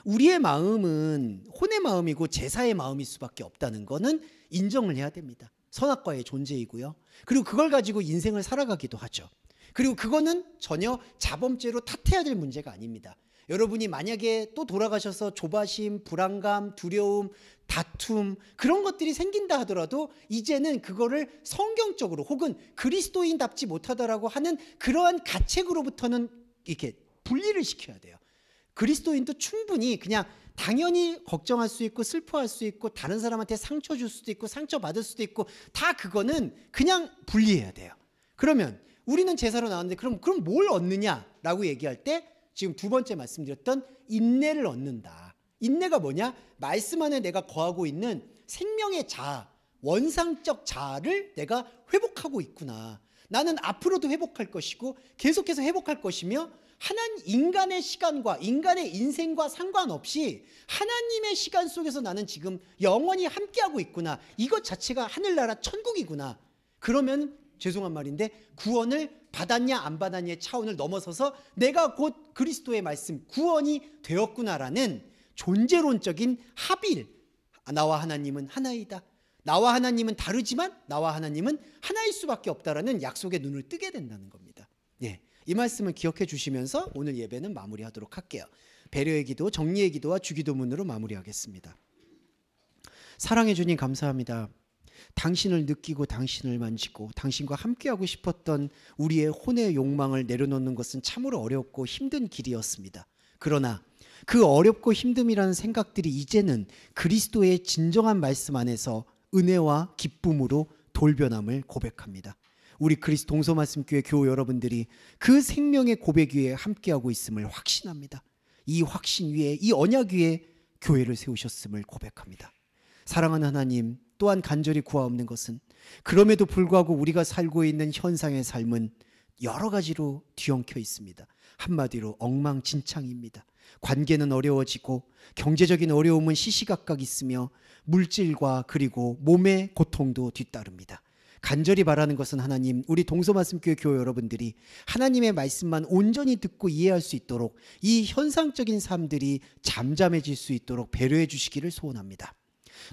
우리의 마음은 혼의 마음이고 제사의 마음일 수밖에 없다는 거는 인정을 해야 됩니다. 선악과의 존재이고요. 그리고 그걸 가지고 인생을 살아가기도 하죠. 그리고 그거는 전혀 자범죄로 탓해야 될 문제가 아닙니다. 여러분이 만약에 또 돌아가셔서 조바심, 불안감, 두려움, 다툼 그런 것들이 생긴다 하더라도 이제는 그거를 성경적으로 혹은 그리스도인답지 못하다라고 하는 그러한 가책으로부터는 이렇게 분리를 시켜야 돼요. 그리스도인도 충분히 그냥 당연히 걱정할 수 있고 슬퍼할 수 있고 다른 사람한테 상처 줄 수도 있고 상처 받을 수도 있고 다 그거는 그냥 분리해야 돼요. 그러면 우리는 제사로 나왔는데 그럼 뭘 얻느냐라고 얘기할 때 지금 두 번째 말씀드렸던 인내를 얻는다. 인내가 뭐냐? 말씀 안에 내가 거하고 있는 생명의 자아, 원상적 자아를 내가 회복하고 있구나. 나는 앞으로도 회복할 것이고 계속해서 회복할 것이며 인간의 시간과 인간의 인생과 상관없이 하나님의 시간 속에서 나는 지금 영원히 함께하고 있구나. 이것 자체가 하늘나라 천국이구나. 그러면 죄송한 말인데 구원을 받았냐 안 받았냐의 차원을 넘어서서 내가 곧 그리스도의 말씀 구원이 되었구나라는 존재론적인 합일. 나와 하나님은 하나이다. 나와 하나님은 다르지만 나와 하나님은 하나일 수밖에 없다라는 약속에 눈을 뜨게 된다는 겁니다. 예, 이 말씀을 기억해 주시면서 오늘 예배는 마무리하도록 할게요. 배려의 기도, 정리의 기도와 주기도문으로 마무리하겠습니다. 사랑해 주님 감사합니다. 당신을 느끼고 당신을 만지고 당신과 함께하고 싶었던 우리의 혼의 욕망을 내려놓는 것은 참으로 어렵고 힘든 길이었습니다. 그러나 그 어렵고 힘듦이라는 생각들이 이제는 그리스도의 진정한 말씀 안에서 은혜와 기쁨으로 돌변함을 고백합니다. 우리 그리스도 동서말씀교회 교우 여러분들이 그 생명의 고백 위에 함께하고 있음을 확신합니다. 이 확신 위에, 이 언약 위에 교회를 세우셨음을 고백합니다. 사랑하는 하나님, 또한 간절히 구하옵는 것은 그럼에도 불구하고 우리가 살고 있는 현상의 삶은 여러 가지로 뒤엉켜 있습니다. 한마디로 엉망진창입니다. 관계는 어려워지고 경제적인 어려움은 시시각각 있으며 물질과 그리고 몸의 고통도 뒤따릅니다. 간절히 바라는 것은 하나님, 우리 동서말씀교회 교회 여러분들이 하나님의 말씀만 온전히 듣고 이해할 수 있도록 이 현상적인 삶들이 잠잠해질 수 있도록 배려해 주시기를 소원합니다.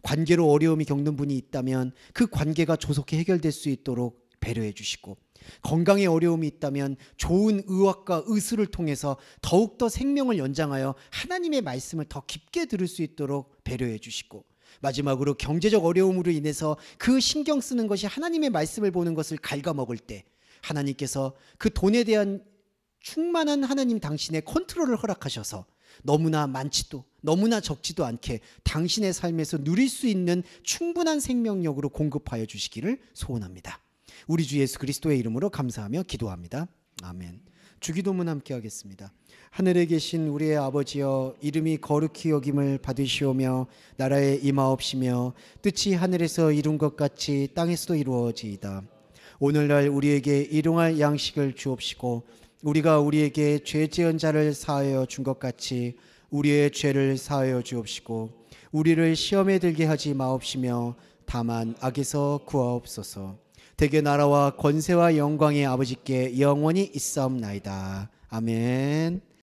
관계로 어려움이 겪는 분이 있다면 그 관계가 조속히 해결될 수 있도록 배려해 주시고, 건강에 어려움이 있다면 좋은 의학과 의술을 통해서 더욱더 생명을 연장하여 하나님의 말씀을 더 깊게 들을 수 있도록 배려해 주시고, 마지막으로 경제적 어려움으로 인해서 그 신경 쓰는 것이 하나님의 말씀을 보는 것을 갉아먹을 때 하나님께서 그 돈에 대한 충만한 하나님 당신의 컨트롤을 허락하셔서 너무나 많지도 너무나 적지도 않게 당신의 삶에서 누릴 수 있는 충분한 생명력으로 공급하여 주시기를 소원합니다. 우리 주 예수 그리스도의 이름으로 감사하며 기도합니다. 아멘. 주기도문 함께 하겠습니다. 하늘에 계신 우리의 아버지여, 이름이 거룩히 여김을 받으시오며 나라에 임하옵시며 뜻이 하늘에서 이룬 것 같이 땅에서도 이루어지이다. 오늘날 우리에게 일용할 양식을 주옵시고 우리가 우리에게 죄 지은 자를 사하여 준 것 같이 우리의 죄를 사하여 주옵시고 우리를 시험에 들게 하지 마옵시며 다만 악에서 구하옵소서. 대개 나라와 권세와 영광의 아버지께 영원히 있사옵나이다. 아멘.